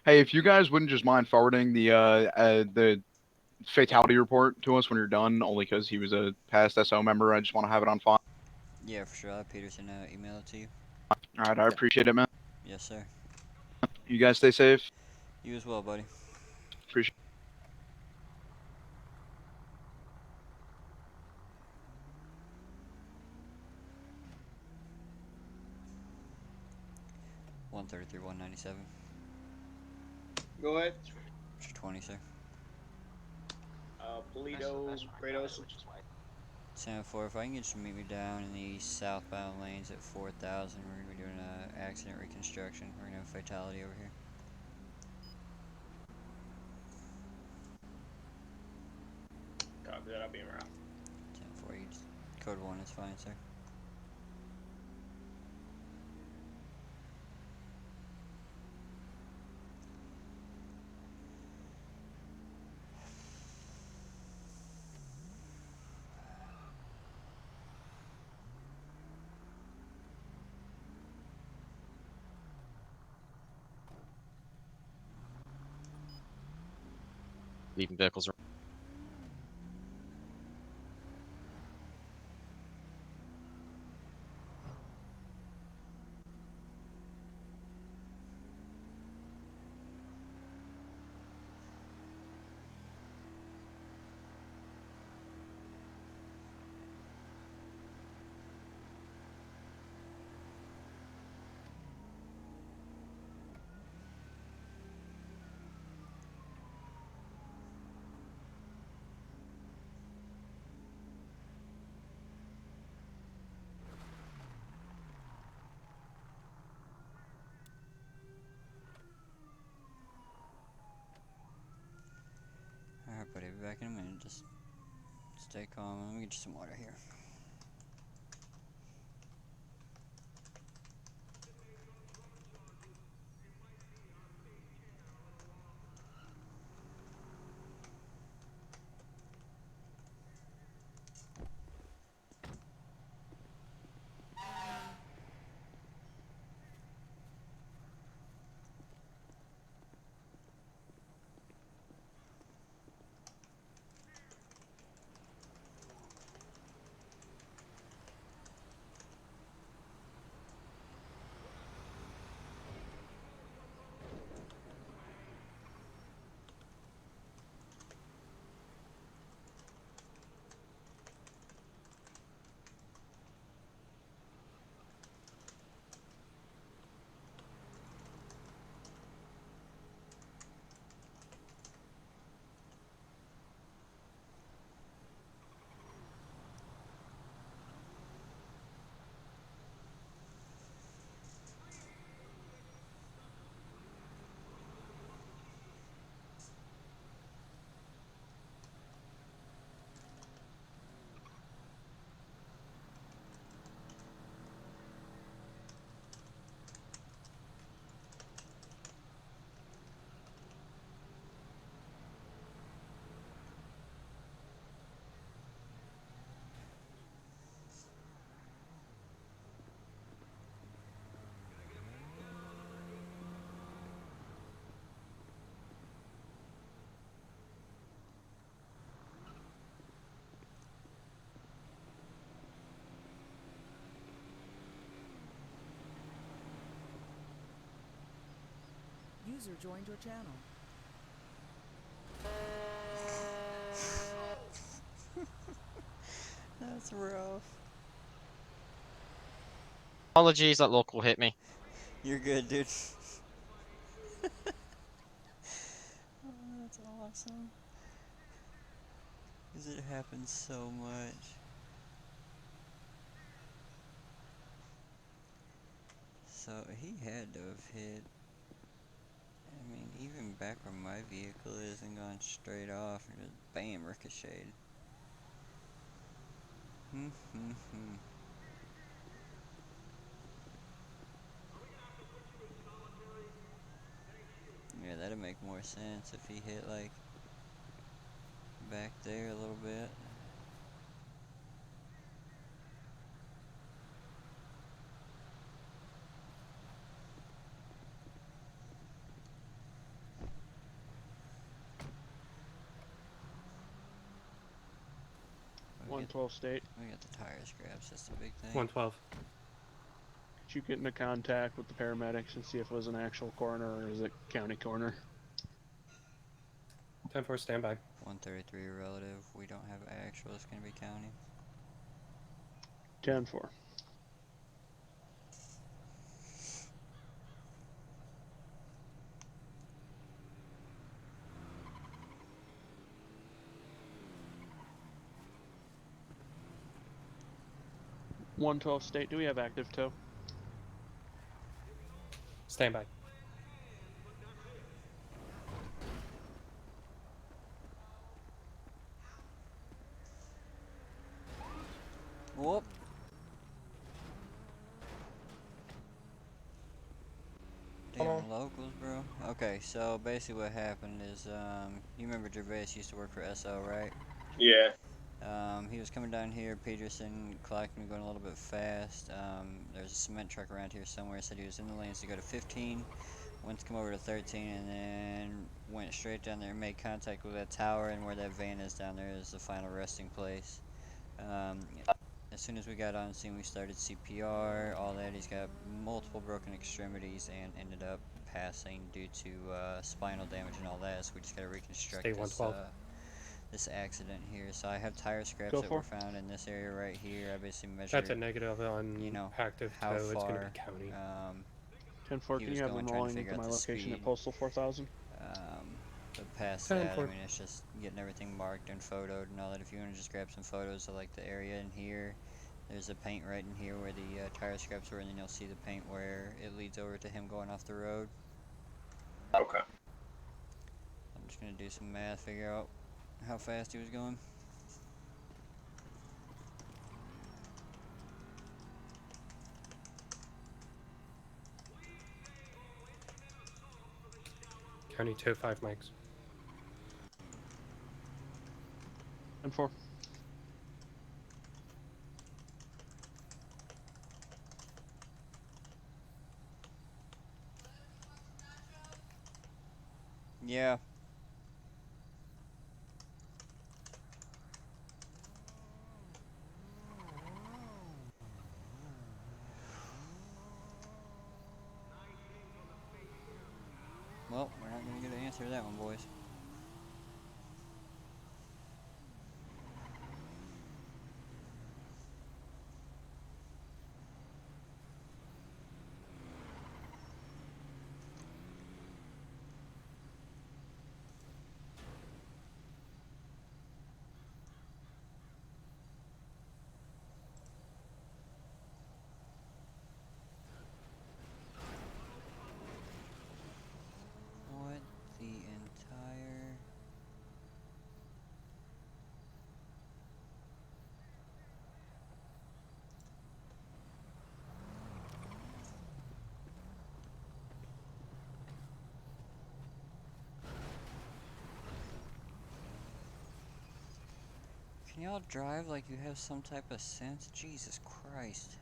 [SPEAKER 9] Hey, if you guys wouldn't just mind forwarding the fatality report to us when you're done, only because he was a past SO member, I just want to have it on file.
[SPEAKER 1] Yeah, for sure. I'll have Peterson email it to you.
[SPEAKER 9] Alright, I appreciate it, man.
[SPEAKER 1] Yes, sir.
[SPEAKER 9] You guys stay safe.
[SPEAKER 1] You as well, buddy.
[SPEAKER 9] Appreciate
[SPEAKER 1] 133, 197.
[SPEAKER 2] Go ahead.
[SPEAKER 1] 20, sir.
[SPEAKER 2] Polito, Kratos.
[SPEAKER 1] 10-4, if I can get you to meet me down in the southbound lanes at 4,000, we're going to be doing an accident reconstruction. We're going to have a fatality over here.
[SPEAKER 2] Copy that, I'll be around.
[SPEAKER 1] 10-4, code 1 is fine, sir.
[SPEAKER 12] Leaving vehicles around.
[SPEAKER 1] Alright, buddy, be back in a minute. Just stay calm. Let me get you some water here.
[SPEAKER 10] User joined your channel.
[SPEAKER 1] That's That's rough.
[SPEAKER 12] Apologies, that local hit me.
[SPEAKER 1] You're good, dude. Oh, that's awesome. Because it happens so much. So he had to have hit. I mean, even back where my vehicle is and gone straight off and just bam, ricocheted. Yeah, that'd make more sense if he hit like back there a little bit. We
[SPEAKER 8] 112 State.
[SPEAKER 1] got the tire scraps, that's the big thing.
[SPEAKER 5] 112.
[SPEAKER 8] Could you get into contact with the paramedics and see if it was an actual coroner or is it county coroner?
[SPEAKER 5] 10-4 standby.
[SPEAKER 1] 133 relative, we don't have actual, it's gonna be county.
[SPEAKER 8] 10-4. $112 State, do we have active tow?
[SPEAKER 5] Standby.
[SPEAKER 1] Whoop. Damn locals, bro. Okay, so basically what happened is, you remember Gervais used to work for SO, right?
[SPEAKER 2] Yeah.
[SPEAKER 1] He was coming down here, Peterson clocked me going a little bit fast. There's a cement truck around here somewhere, said he was in the lanes to go to 15, went to come over to 13, and then went straight down there and made contact with that tower, and where that van is down there is the final resting place. As soon as we got on scene, we started CPR, all that. He's got multiple broken extremities and ended up passing due to spinal damage and all that, so we just got to reconstruct
[SPEAKER 5] Stay
[SPEAKER 1] this,
[SPEAKER 5] 112.
[SPEAKER 1] this accident here. So I have tire scraps
[SPEAKER 8] Go
[SPEAKER 1] that
[SPEAKER 8] for
[SPEAKER 1] were
[SPEAKER 8] it.
[SPEAKER 1] found in this area right here. I basically measured,
[SPEAKER 5] That's a negative on
[SPEAKER 1] you know,
[SPEAKER 5] active
[SPEAKER 1] how
[SPEAKER 5] tow. It's going to
[SPEAKER 1] far,
[SPEAKER 5] be county.
[SPEAKER 8] 10-4,
[SPEAKER 1] he
[SPEAKER 8] can
[SPEAKER 1] was
[SPEAKER 8] you have
[SPEAKER 1] going,
[SPEAKER 8] them
[SPEAKER 1] trying to
[SPEAKER 8] rolling
[SPEAKER 1] figure
[SPEAKER 8] into
[SPEAKER 1] out
[SPEAKER 8] my
[SPEAKER 1] the
[SPEAKER 8] location at
[SPEAKER 1] speed.
[SPEAKER 8] Postal 4000?
[SPEAKER 1] But past
[SPEAKER 5] 10
[SPEAKER 1] that, I
[SPEAKER 5] for-
[SPEAKER 1] mean, it's just getting everything marked and photoed and all that. If you want to just grab some photos of like the area in here, there's a paint right in here where the tire scraps were, and then you'll see the paint where it leads over to him going off the road.
[SPEAKER 2] Okay.
[SPEAKER 1] I'm just gonna do some math, figure out how fast he was going.
[SPEAKER 5] County tow 5 mics.
[SPEAKER 8] 10-4.
[SPEAKER 1] Yeah. Well, we're not gonna get an answer to that one, boys. What the entire... Can y'all drive like you have some type of sense? Jesus Christ.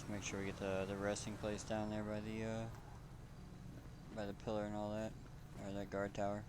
[SPEAKER 1] Make sure we get the resting place down there by the pillar and all that, or that guard tower.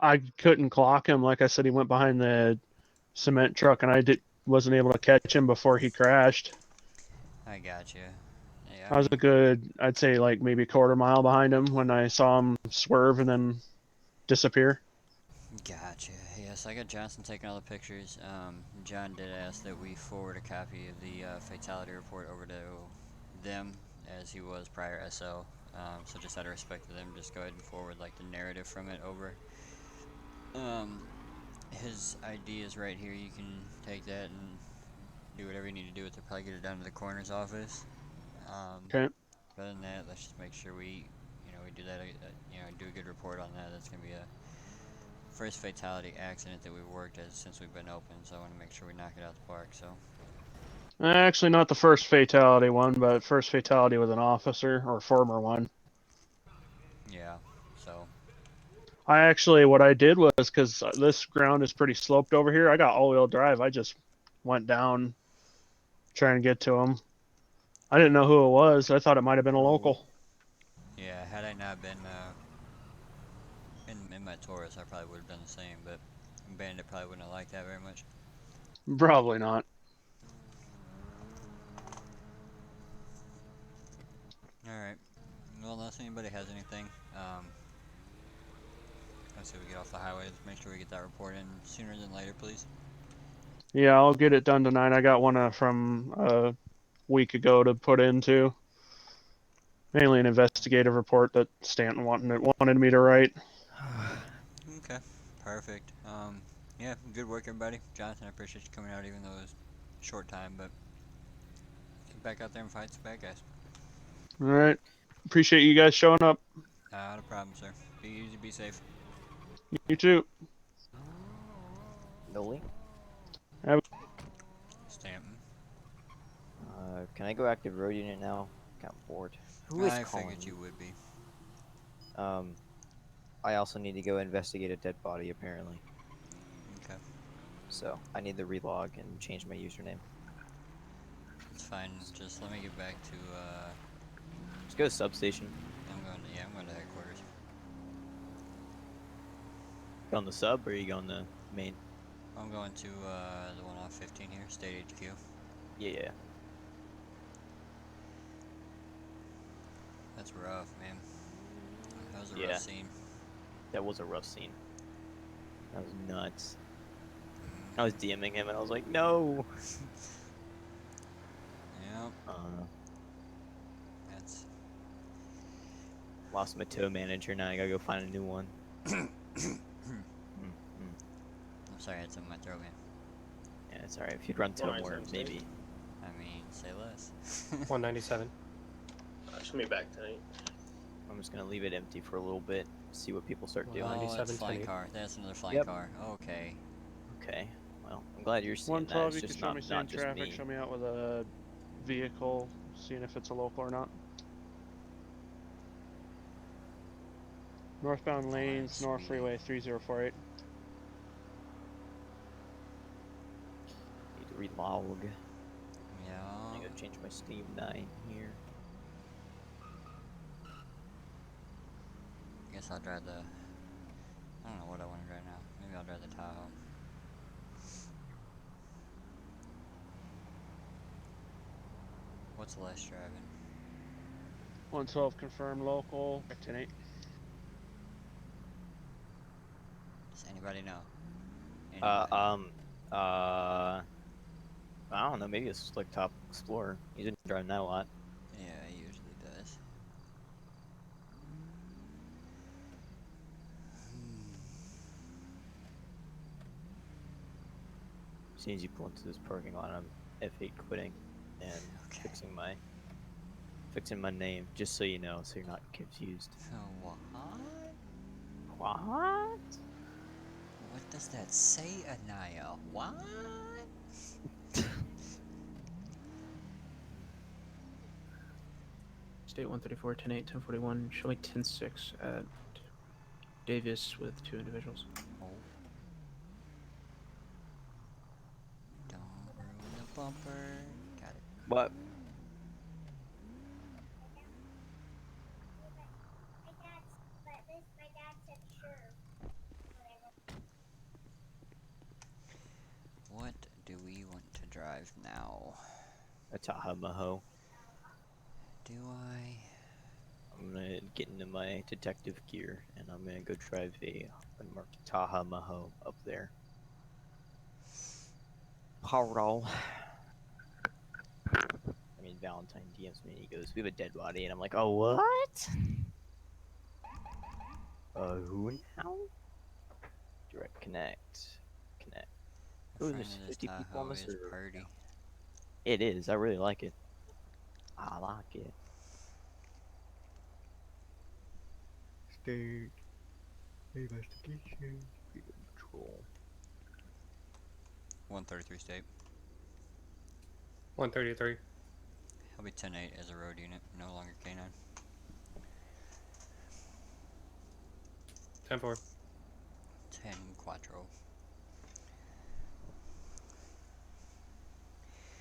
[SPEAKER 8] I couldn't clock him. Like I said, he went behind the cement truck, and wasn't able to catch him before he crashed.
[SPEAKER 1] I got you. Yeah,
[SPEAKER 8] I was a good, I'd say, like maybe a quarter mile behind him when I saw him swerve and then disappear.
[SPEAKER 1] Gotcha. Yes, I got Johnson taking all the pictures. John did ask that we forward a copy of the fatality report over to them, as he was prior SO. So just out of respect to them, just go ahead and forward like the narrative from it over. His ID is right here. You can take that and do whatever you need to do with it. Probably get it down to the coroner's office.
[SPEAKER 8] Okay.
[SPEAKER 1] Other than that, let's just make sure we do that. Do a good report on that. That's gonna be a first fatality accident that we've worked as since we've been open. So I want to make sure we knock it out the park. So.
[SPEAKER 8] Actually, not the first fatality one, but first fatality with an officer, or former one.
[SPEAKER 1] Yeah, so.
[SPEAKER 8] What I did was, because this ground is pretty sloped over here, I got all-wheel drive. I just went down trying to get to him. I didn't know who it was. I thought it might have been a local.
[SPEAKER 1] Yeah, had I not been in my Taurus, I probably would have done the same, but Bandit probably wouldn't have liked that very much.
[SPEAKER 8] Probably not.
[SPEAKER 1] Alright. Well, unless anybody has anything, let's see if we get off the highway. Let's make sure we get that report in sooner than later, please.
[SPEAKER 8] Yeah, I'll get it done tonight. I got one from a week ago to put into. Mainly an investigative report that Stanton wanted me to write.
[SPEAKER 1] Okay, perfect. Yeah, good work, everybody. Jonathan, I appreciate you coming out, even though it was a short time, but get back out there and fight some bad guys.
[SPEAKER 8] All right. Appreciate you guys showing up.
[SPEAKER 1] Not a problem, sir. Be easy, be safe.
[SPEAKER 8] You too.
[SPEAKER 7] Noli?
[SPEAKER 1] Stanton.
[SPEAKER 7] Can I go active road unit now? Got bored. Who is
[SPEAKER 1] I
[SPEAKER 7] calling
[SPEAKER 1] figured you
[SPEAKER 7] me?
[SPEAKER 1] would be.
[SPEAKER 7] I also need to go investigate a dead body, apparently.
[SPEAKER 1] Okay.
[SPEAKER 7] So, I need to relog and change my username.
[SPEAKER 1] It's fine. Just let me get back to,
[SPEAKER 7] Let's go to substation.
[SPEAKER 1] I'm going to headquarters.
[SPEAKER 7] Go on the sub, or are you going the main?
[SPEAKER 1] I'm going to, the one off 15 here, State HQ.
[SPEAKER 7] Yeah.
[SPEAKER 1] That's rough, man. That was a rough scene.
[SPEAKER 7] That was a rough scene. That was nuts. I was DMing him and I was like, no!
[SPEAKER 1] Yep.
[SPEAKER 7] Lost my tow manager, now I gotta go find a new one.
[SPEAKER 1] I'm sorry, I had something in my throat, man.
[SPEAKER 7] Yeah, it's alright. If you'd run tow more, maybe.
[SPEAKER 1] I mean, say less.
[SPEAKER 5] 197.
[SPEAKER 2] Should be back tonight.
[SPEAKER 7] I'm just gonna leave it empty for a little bit, see what people start doing.
[SPEAKER 1] Oh, that's a flying car. That's another flying car. Okay.
[SPEAKER 7] Okay. Well, I'm glad you're seeing
[SPEAKER 8] 112,
[SPEAKER 7] that.
[SPEAKER 8] you
[SPEAKER 7] It's
[SPEAKER 8] can
[SPEAKER 7] just
[SPEAKER 8] show me
[SPEAKER 7] not
[SPEAKER 8] same
[SPEAKER 7] just
[SPEAKER 8] traffic.
[SPEAKER 7] me.
[SPEAKER 8] Show me out with a vehicle, seeing if it's a local or not. Northbound lanes, North Freeway 3048.
[SPEAKER 7] Need to relog.
[SPEAKER 1] Yeah.
[SPEAKER 7] I gotta change my Steam 9 here.
[SPEAKER 1] I guess I'll drive the... I don't know what I want to drive now. Maybe I'll drive the Tahoe. What's less driving?
[SPEAKER 8] 112 confirmed local. 10-8.
[SPEAKER 1] Does anybody know?
[SPEAKER 7] I don't know. Maybe it's like Top Explorer. He's been driving that a lot.
[SPEAKER 1] Yeah, he usually does.
[SPEAKER 7] As soon as you pull into this parking lot, I'm F8 quitting and fixing my name, just so you know, so you're not confused.
[SPEAKER 1] What?
[SPEAKER 7] What?
[SPEAKER 1] What does that say, Anaya? What?
[SPEAKER 4] State 134, 10-8, 1041. Show me 10-6 at Davis with 2 individuals.
[SPEAKER 1] Oh. Don't ruin the bumper. Got it.
[SPEAKER 7] What?
[SPEAKER 1] What do we want to drive now?
[SPEAKER 7] A Tahoe.
[SPEAKER 1] Do I?
[SPEAKER 7] I'm gonna get into my detective gear and I'm gonna go drive a unmarked Tahoe up there. Hello. I mean, Valentine DMs me and he goes, "We have a dead body," and I'm like, "Oh, what? Who now?" Direct connect.
[SPEAKER 1] The
[SPEAKER 7] Ooh,
[SPEAKER 1] front
[SPEAKER 7] there's
[SPEAKER 1] of this
[SPEAKER 7] 50 people on
[SPEAKER 1] Tahoe
[SPEAKER 7] the
[SPEAKER 1] is
[SPEAKER 7] server.
[SPEAKER 1] purty.
[SPEAKER 7] It is. I really like it. I like it. State investigation. Freedom patrol.
[SPEAKER 1] 133 state.
[SPEAKER 5] 133.
[SPEAKER 1] He'll be 10-8 as a road unit, no longer K9.
[SPEAKER 5] 10-4.
[SPEAKER 1] 10 Quattro.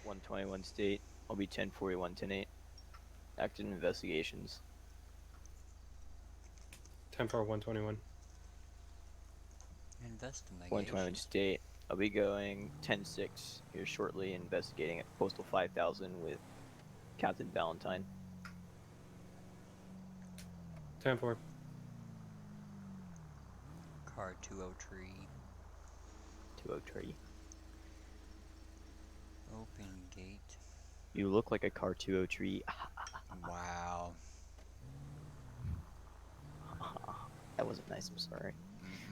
[SPEAKER 7] 121 state. I'll be 1041, 10-8. Active investigations.
[SPEAKER 5] 10-4, 121.
[SPEAKER 1] Investigation.
[SPEAKER 7] 121 state. I'll be going 10-6 here shortly, investigating at Postal 5000 with Captain Valentine.
[SPEAKER 5] 10-4.
[SPEAKER 1] Car 203.
[SPEAKER 7] 203.
[SPEAKER 1] Open gate.
[SPEAKER 7] You look like a car 203.
[SPEAKER 1] Wow.
[SPEAKER 7] That wasn't nice. I'm sorry.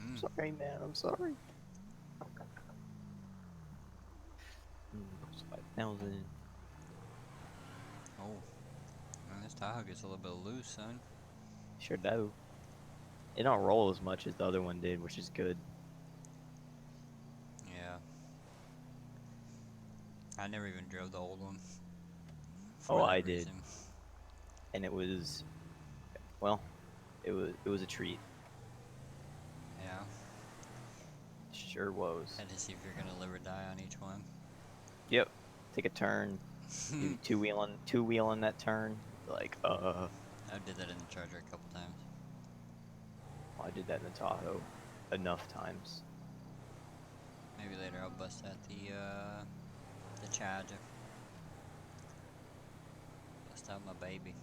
[SPEAKER 7] I'm sorry, man. I'm sorry. 5,000.
[SPEAKER 1] Oh. Man, this Tahoe gets a little bit loose, son.
[SPEAKER 7] Sure do. It don't roll as much as the other one did, which is good.
[SPEAKER 1] Yeah. I never even drove the old one.
[SPEAKER 7] Oh, I did. And it was, well, it was a treat.
[SPEAKER 1] Yeah.
[SPEAKER 7] Sure was.
[SPEAKER 1] Had to see if you're gonna live or die on each one.
[SPEAKER 7] Yep. Take a turn. Do two wheeling that turn. Like,
[SPEAKER 1] I did that in the Charger a couple times.
[SPEAKER 7] I did that in the Tahoe enough times.
[SPEAKER 1] Maybe later I'll bust out the Charger. Bust out my baby.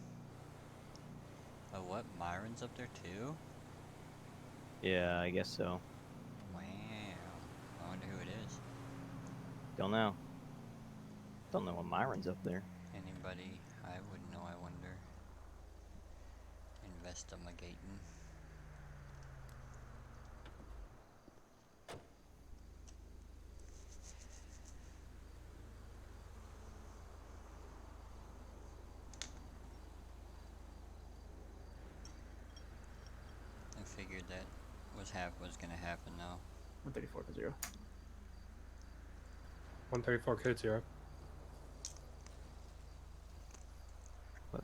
[SPEAKER 1] Oh, what? Myron's up there too?
[SPEAKER 7] Yeah, I guess so.
[SPEAKER 1] Wow. I wonder who it is.
[SPEAKER 7] Don't know. Don't know when Myron's up there.
[SPEAKER 1] Anybody I wouldn't know, I wonder. Investigating. I figured that was gonna happen now.
[SPEAKER 4] 134 to 0.
[SPEAKER 5] 134 code 0.
[SPEAKER 7] What?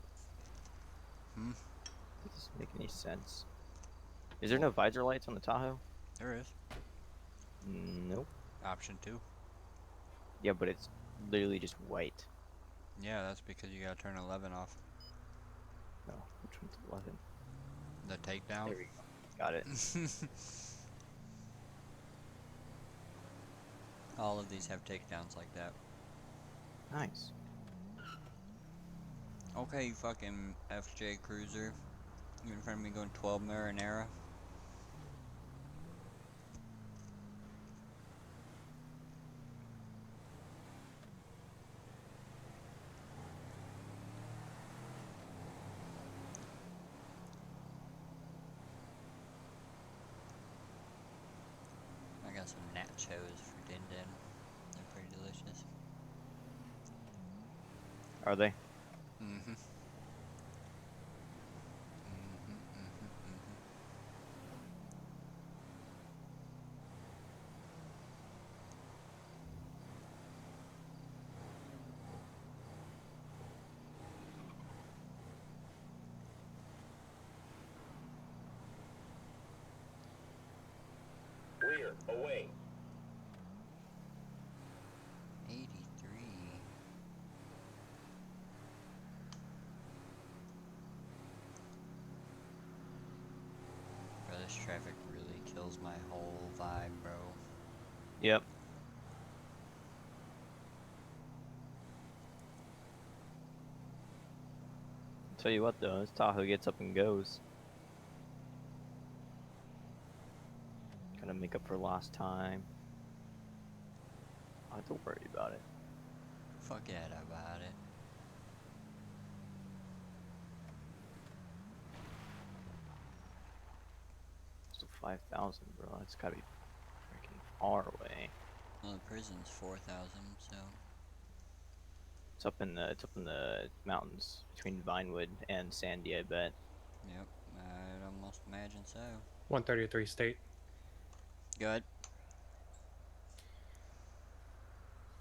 [SPEAKER 1] Hmm?
[SPEAKER 7] Does this make any sense? Is there no visor lights on the Tahoe?
[SPEAKER 1] There is.
[SPEAKER 7] Nope.
[SPEAKER 1] Option 2.
[SPEAKER 7] Yeah, but it's literally just white.
[SPEAKER 1] Yeah, that's because you gotta turn 11 off.
[SPEAKER 7] No, which one's 11?
[SPEAKER 1] The takedown?
[SPEAKER 7] There we go. Got it.
[SPEAKER 1] All of these have takedowns like that.
[SPEAKER 7] Nice.
[SPEAKER 1] Okay, you fucking FJ Cruiser. You in front of me going 12 Marinara? got some nachos for Din Din. They're pretty delicious.
[SPEAKER 7] Are they?
[SPEAKER 1] Mm-hmm.
[SPEAKER 14] Rear, away.
[SPEAKER 1] 83. Bro, this traffic really kills my whole vibe, bro.
[SPEAKER 7] Yep. Tell you what though, this Tahoe gets up and goes. Gotta make up for lost time. I don't have to worry about it.
[SPEAKER 1] Forget about it.
[SPEAKER 7] So 5,000, bro. That's gotta be freaking far away.
[SPEAKER 1] Well, the prison's 4,000, so.
[SPEAKER 7] It's up in the mountains between Vinewood and Sandy, I bet.
[SPEAKER 1] Yep, I'd almost imagine so.
[SPEAKER 5] 133 State.
[SPEAKER 1] Good.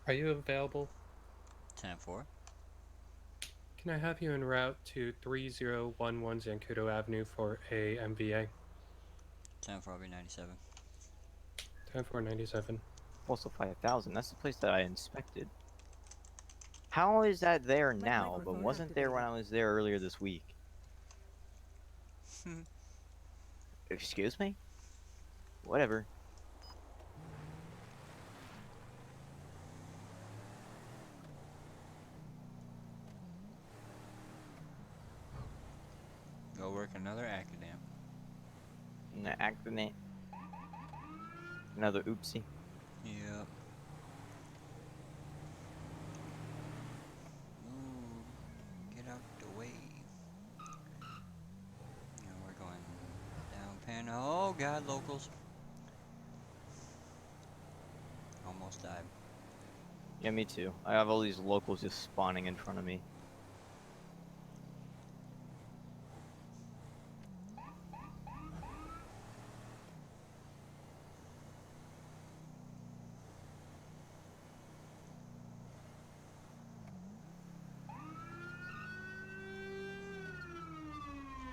[SPEAKER 5] Are you available?
[SPEAKER 1] 10-4.
[SPEAKER 5] Can I have you en route to 3011 Zancudo Avenue for a MVA?
[SPEAKER 1] 10-4 will be 97.
[SPEAKER 5] 10-4-97.
[SPEAKER 7] Also 5,000. That's the place that I inspected. How is that there now, but wasn't there when I was there earlier this week? Excuse me? Whatever.
[SPEAKER 1] Go work another academic.
[SPEAKER 7] Accident. Another oopsie.
[SPEAKER 1] Yep. Ooh, get out the way. Yeah, we're going down Pan. Oh god, locals. Almost died.
[SPEAKER 7] Yeah, me too. I have all these locals just spawning in front of me.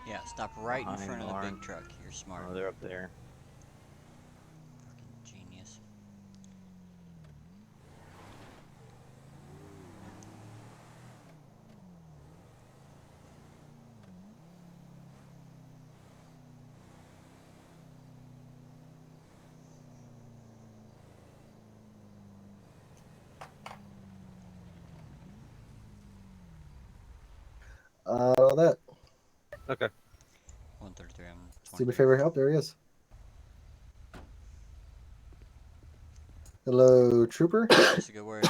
[SPEAKER 1] Yeah, stop right in
[SPEAKER 7] Behind
[SPEAKER 1] front of the
[SPEAKER 7] barn.
[SPEAKER 1] big truck. You're smart.
[SPEAKER 7] Oh, they're up there.
[SPEAKER 1] Fucking genius.
[SPEAKER 15] All that.
[SPEAKER 9] Okay.
[SPEAKER 1] 133. I'm
[SPEAKER 15] See my
[SPEAKER 1] 23.
[SPEAKER 15] favorite help. There he is. Hello, trooper.
[SPEAKER 1] That's a good word.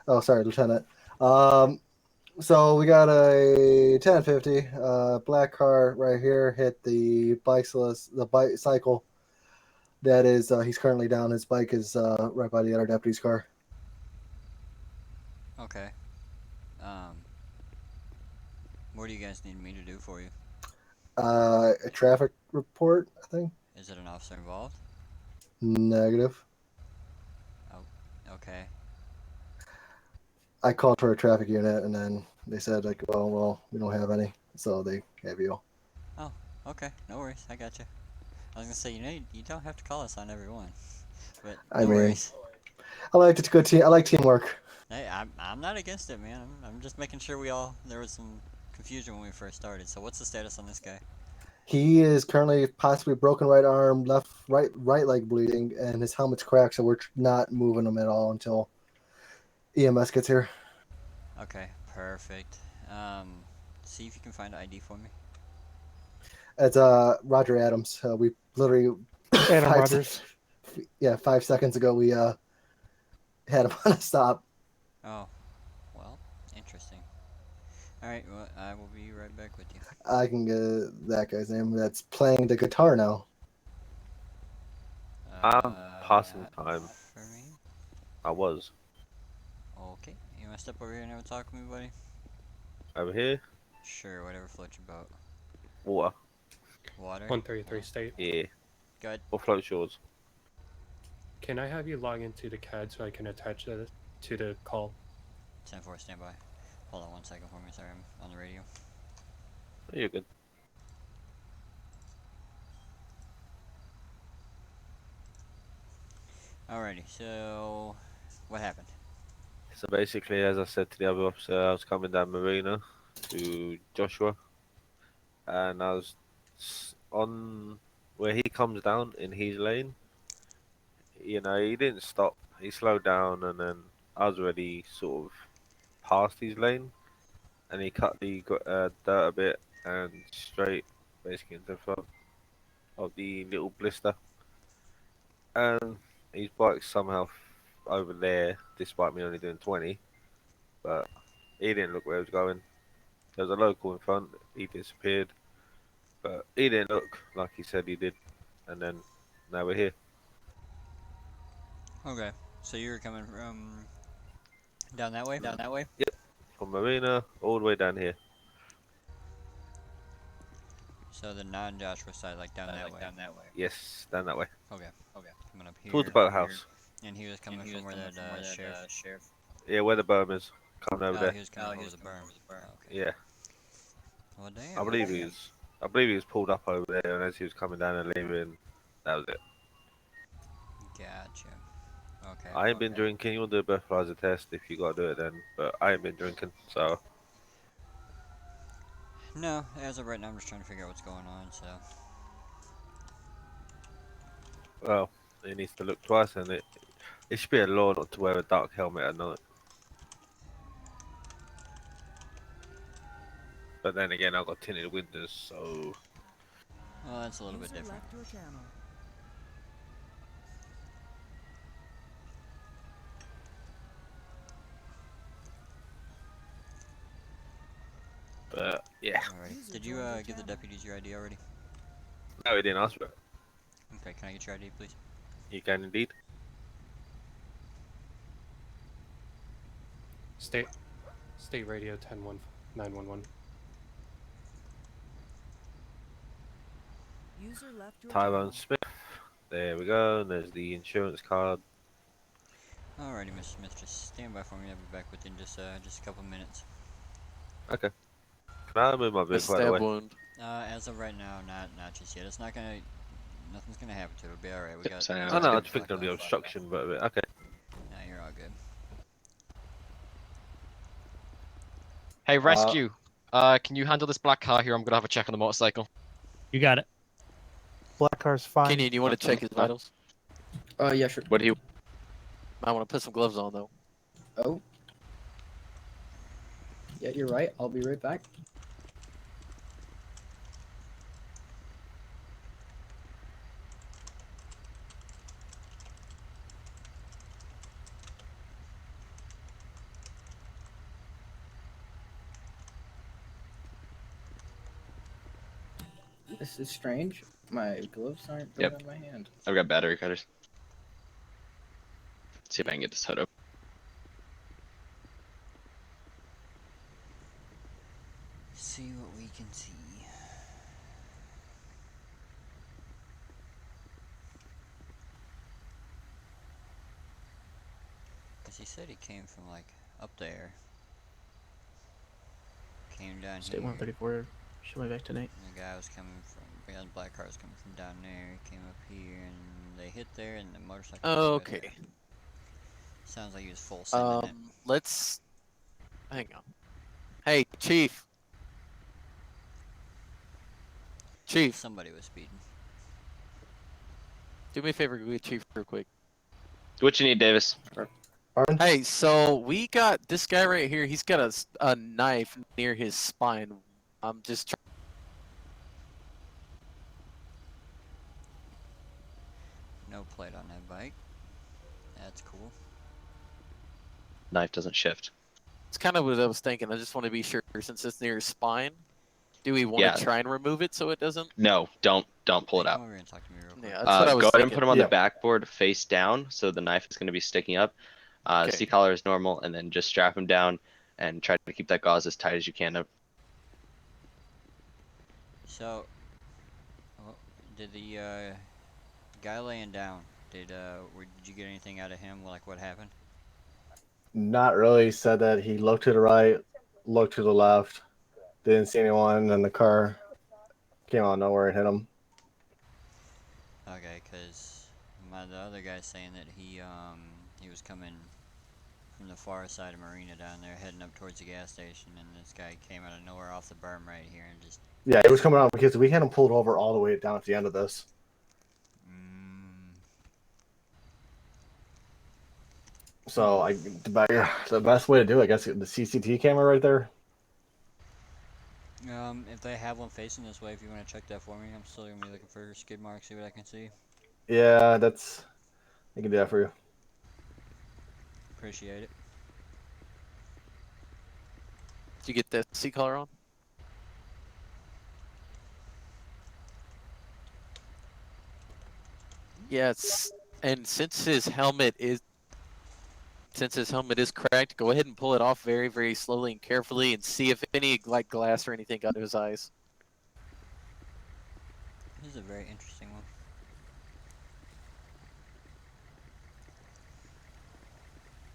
[SPEAKER 15] Oh, sorry, lieutenant. So we got a 1050 black car right here. Hit the bicycle. That is, he's currently down. His bike is right by the other deputy's car.
[SPEAKER 1] Okay. What do you guys need me to do for you?
[SPEAKER 15] A traffic report, I think.
[SPEAKER 1] Is it an officer involved?
[SPEAKER 15] Negative.
[SPEAKER 1] Oh, okay.
[SPEAKER 15] I called for a traffic unit, and then they said, like, well, we don't have any, so they have you.
[SPEAKER 1] Oh, okay. No worries. I got you. I was gonna say, you don't have to call us on every one, but no worries.
[SPEAKER 15] I like it's good team. I like teamwork.
[SPEAKER 1] Hey, I'm not against it, man. I'm just making sure there was some confusion when we first started. So what's the status on this guy?
[SPEAKER 15] He is currently possibly broken right arm, right leg bleeding, and his helmet's cracked, so we're not moving him at all until EMS gets here.
[SPEAKER 1] Okay, perfect. See if you can find an ID for me.
[SPEAKER 15] It's Roger Adams. We literally
[SPEAKER 6] Adam Rogers.
[SPEAKER 15] 5 seconds ago we had him on a stop.
[SPEAKER 1] Oh, well, interesting. All right, well, I will be right back with you.
[SPEAKER 15] I can get that guy's name. That's playing the guitar now.
[SPEAKER 14] passing
[SPEAKER 1] that
[SPEAKER 14] time.
[SPEAKER 1] for me.
[SPEAKER 14] I was.
[SPEAKER 1] Okay, you wanna step over here and have a talk with me, buddy?
[SPEAKER 14] Over here?
[SPEAKER 1] Sure, whatever floats your boat.
[SPEAKER 14] Water.
[SPEAKER 1] Water?
[SPEAKER 5] 133 State.
[SPEAKER 14] Yeah.
[SPEAKER 1] Good.
[SPEAKER 14] What floats yours?
[SPEAKER 5] Can I have you log into the CAD so I can attach that to the call?
[SPEAKER 1] 10-4, standby. Hold on 1 second for me, sorry, I'm on the radio.
[SPEAKER 14] You're good.
[SPEAKER 1] Alrighty, so what happened?
[SPEAKER 14] So basically, as I said to the other officer, I was coming down Marina to Joshua, and I was on where he comes down in his lane. You know, he didn't stop. He slowed down, and then I was already sort of past his lane, and he cut the dirt a bit and straight basically into front of the little blister, and his bike's somehow over there, despite me only doing 20. But he didn't look where he was going. There was a local in front. He disappeared, but he didn't look like he said he did. And then now we're here.
[SPEAKER 1] Okay, so you were coming from down that way? Down that way?
[SPEAKER 14] Yep, from Marina all the way down here.
[SPEAKER 1] So the non-Joshua side, like down that way? Down that way.
[SPEAKER 14] Yes, down that way.
[SPEAKER 1] Okay. Coming up here.
[SPEAKER 14] Towards the boathouse.
[SPEAKER 1] And he was coming from where that sheriff.
[SPEAKER 14] Yeah, where the berm is. Coming over there.
[SPEAKER 1] He was coming over the berm. Okay.
[SPEAKER 14] Yeah.
[SPEAKER 1] Well, damn.
[SPEAKER 14] I believe he was pulled up over there, and as he was coming down and leaving, that was it.
[SPEAKER 1] Gotcha. Okay.
[SPEAKER 14] I ain't been drinking. You'll do a breathalyzer test if you gotta do it then, but I ain't been drinking, so.
[SPEAKER 1] No, as of right now, I'm just trying to figure out what's going on, so.
[SPEAKER 14] Well, he needs to look twice, and it should be a law not to wear a dark helmet at night. But then again, I've got tinted windows, so.
[SPEAKER 1] Well, that's a little bit
[SPEAKER 10] User
[SPEAKER 1] different.
[SPEAKER 10] left your channel.
[SPEAKER 14] But yeah.
[SPEAKER 1] Alright. Did you give the deputies your ID already?
[SPEAKER 14] No, he didn't ask for it.
[SPEAKER 1] Okay, can I get your ID, please?
[SPEAKER 14] You can indeed.
[SPEAKER 5] State radio 10-911.
[SPEAKER 10] User left your
[SPEAKER 14] Tyrone Smith. There we go. And there's the insurance card.
[SPEAKER 1] Alrighty, Mr. Smith, just stand by for me. I'll be back within just a couple minutes.
[SPEAKER 14] Okay. Can I move my vehicle out of the way?
[SPEAKER 11] wound.
[SPEAKER 1] As of right now, not just yet. It's not gonna, nothing's gonna happen to it. It'll be alright. We got.
[SPEAKER 14] Oh no, I was thinking of the obstruction, but okay.
[SPEAKER 1] Nah, you're all good.
[SPEAKER 12] Hey, rescue. Can you handle this black car here? I'm gonna have a check on the motorcycle.
[SPEAKER 16] You got it. Black car's fine.
[SPEAKER 11] Kenny, do you want to check his vitals?
[SPEAKER 13] Yeah, sure.
[SPEAKER 11] What do you? I want to put some gloves on though.
[SPEAKER 13] Oh. Yeah, you're right. I'll be right back. This is strange. My gloves aren't going on my hand.
[SPEAKER 17] I've got battery cutters. See if I can get this hood open.
[SPEAKER 1] See what we can see. Cause he said he came from like up there. Came down
[SPEAKER 4] State
[SPEAKER 1] here.
[SPEAKER 4] 134. Show me back tonight.
[SPEAKER 1] And the guy was coming from. The guy in the black car was coming from down there. He came up here and they hit there, and the motorcycle.
[SPEAKER 11] Oh,
[SPEAKER 1] was right
[SPEAKER 11] okay.
[SPEAKER 1] there. Sounds like he was full sending it.
[SPEAKER 11] Let's hang on. Hey, Chief. Chief.
[SPEAKER 1] Somebody was speeding.
[SPEAKER 11] Do me a favor, go get Chief real quick.
[SPEAKER 17] What you need, Davis?
[SPEAKER 11] Hey, so we got this guy right here. He's got a knife near his spine. I'm just trying.
[SPEAKER 1] No plate on that bike. That's cool.
[SPEAKER 17] Knife doesn't shift.
[SPEAKER 11] It's kind of what I was thinking. I just want to be sure since it's near his spine. Do we want to try and remove it so it doesn't?
[SPEAKER 17] No, don't. don't pull it out.
[SPEAKER 1] Come over here and talk to me real quick.
[SPEAKER 11] Yeah, that's what I was
[SPEAKER 17] Go ahead and
[SPEAKER 11] thinking.
[SPEAKER 17] put him on the
[SPEAKER 15] Yep.
[SPEAKER 17] backboard face down, so the knife is going to be sticking up.
[SPEAKER 11] Okay.
[SPEAKER 17] C collar is normal, and then just strap him down and try to keep that gauze as tight as you can.
[SPEAKER 1] So, did the guy laying down? Did you get anything out of him? Like what happened?
[SPEAKER 15] Not really. Said that he looked to the right, looked to the left, didn't see anyone, and the car came out of nowhere and hit him.
[SPEAKER 1] Okay, cause the other guy's saying that he was coming from the far side of Marina down there, heading up towards the gas station, and this guy came out of nowhere off the berm right here and just.
[SPEAKER 15] Yeah, he was coming out because we had him pulled over all the way down at the end of this. So the best way to do it, I guess, the CCT camera right there.
[SPEAKER 1] If they have one facing this way, if you want to check that for me, I'm still gonna be looking for skid marks, see what I can see.
[SPEAKER 15] Yeah, I can do that for you.
[SPEAKER 1] Appreciate it.
[SPEAKER 11] Did you get the C color on? Yeah, and since his helmet is cracked, go ahead and pull it off very, very slowly and carefully, and see if any like glass or anything got to his eyes.
[SPEAKER 1] This is a very interesting one.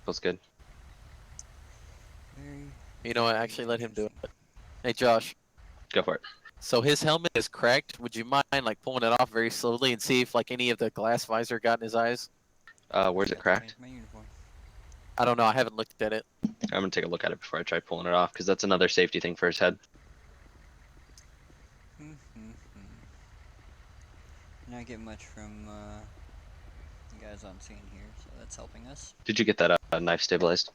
[SPEAKER 17] Feels good.
[SPEAKER 11] You know what? Actually, let him do it. Hey, Josh.
[SPEAKER 17] Go for it.
[SPEAKER 11] So his helmet is cracked. Would you mind like pulling it off very slowly and see if like any of the glass visor got in his eyes?
[SPEAKER 17] Where's it cracked?
[SPEAKER 11] I don't know. I haven't looked at it.
[SPEAKER 17] I'm gonna take a look at it before I try pulling it off, because that's another safety thing for his head.
[SPEAKER 1] Not getting much from the guys on scene here, so that's helping us.
[SPEAKER 17] Did you get that knife stabilized?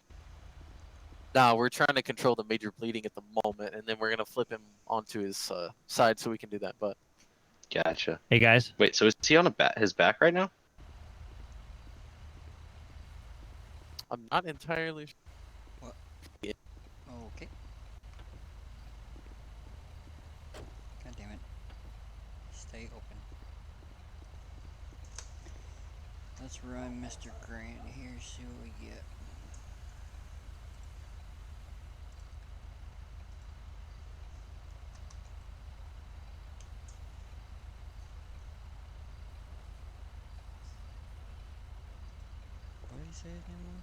[SPEAKER 11] No, we're trying to control the major bleeding at the moment, and then we're gonna flip him onto his side so we can do that. But
[SPEAKER 17] Gotcha.
[SPEAKER 16] Hey guys.
[SPEAKER 17] Wait, so is he on his back right now?
[SPEAKER 11] I'm not entirely sure.
[SPEAKER 1] What?
[SPEAKER 11] Yeah.
[SPEAKER 1] Okay. God damn it. Stay open. Let's run Mr. Grant here, see what we get. What did he say his name was?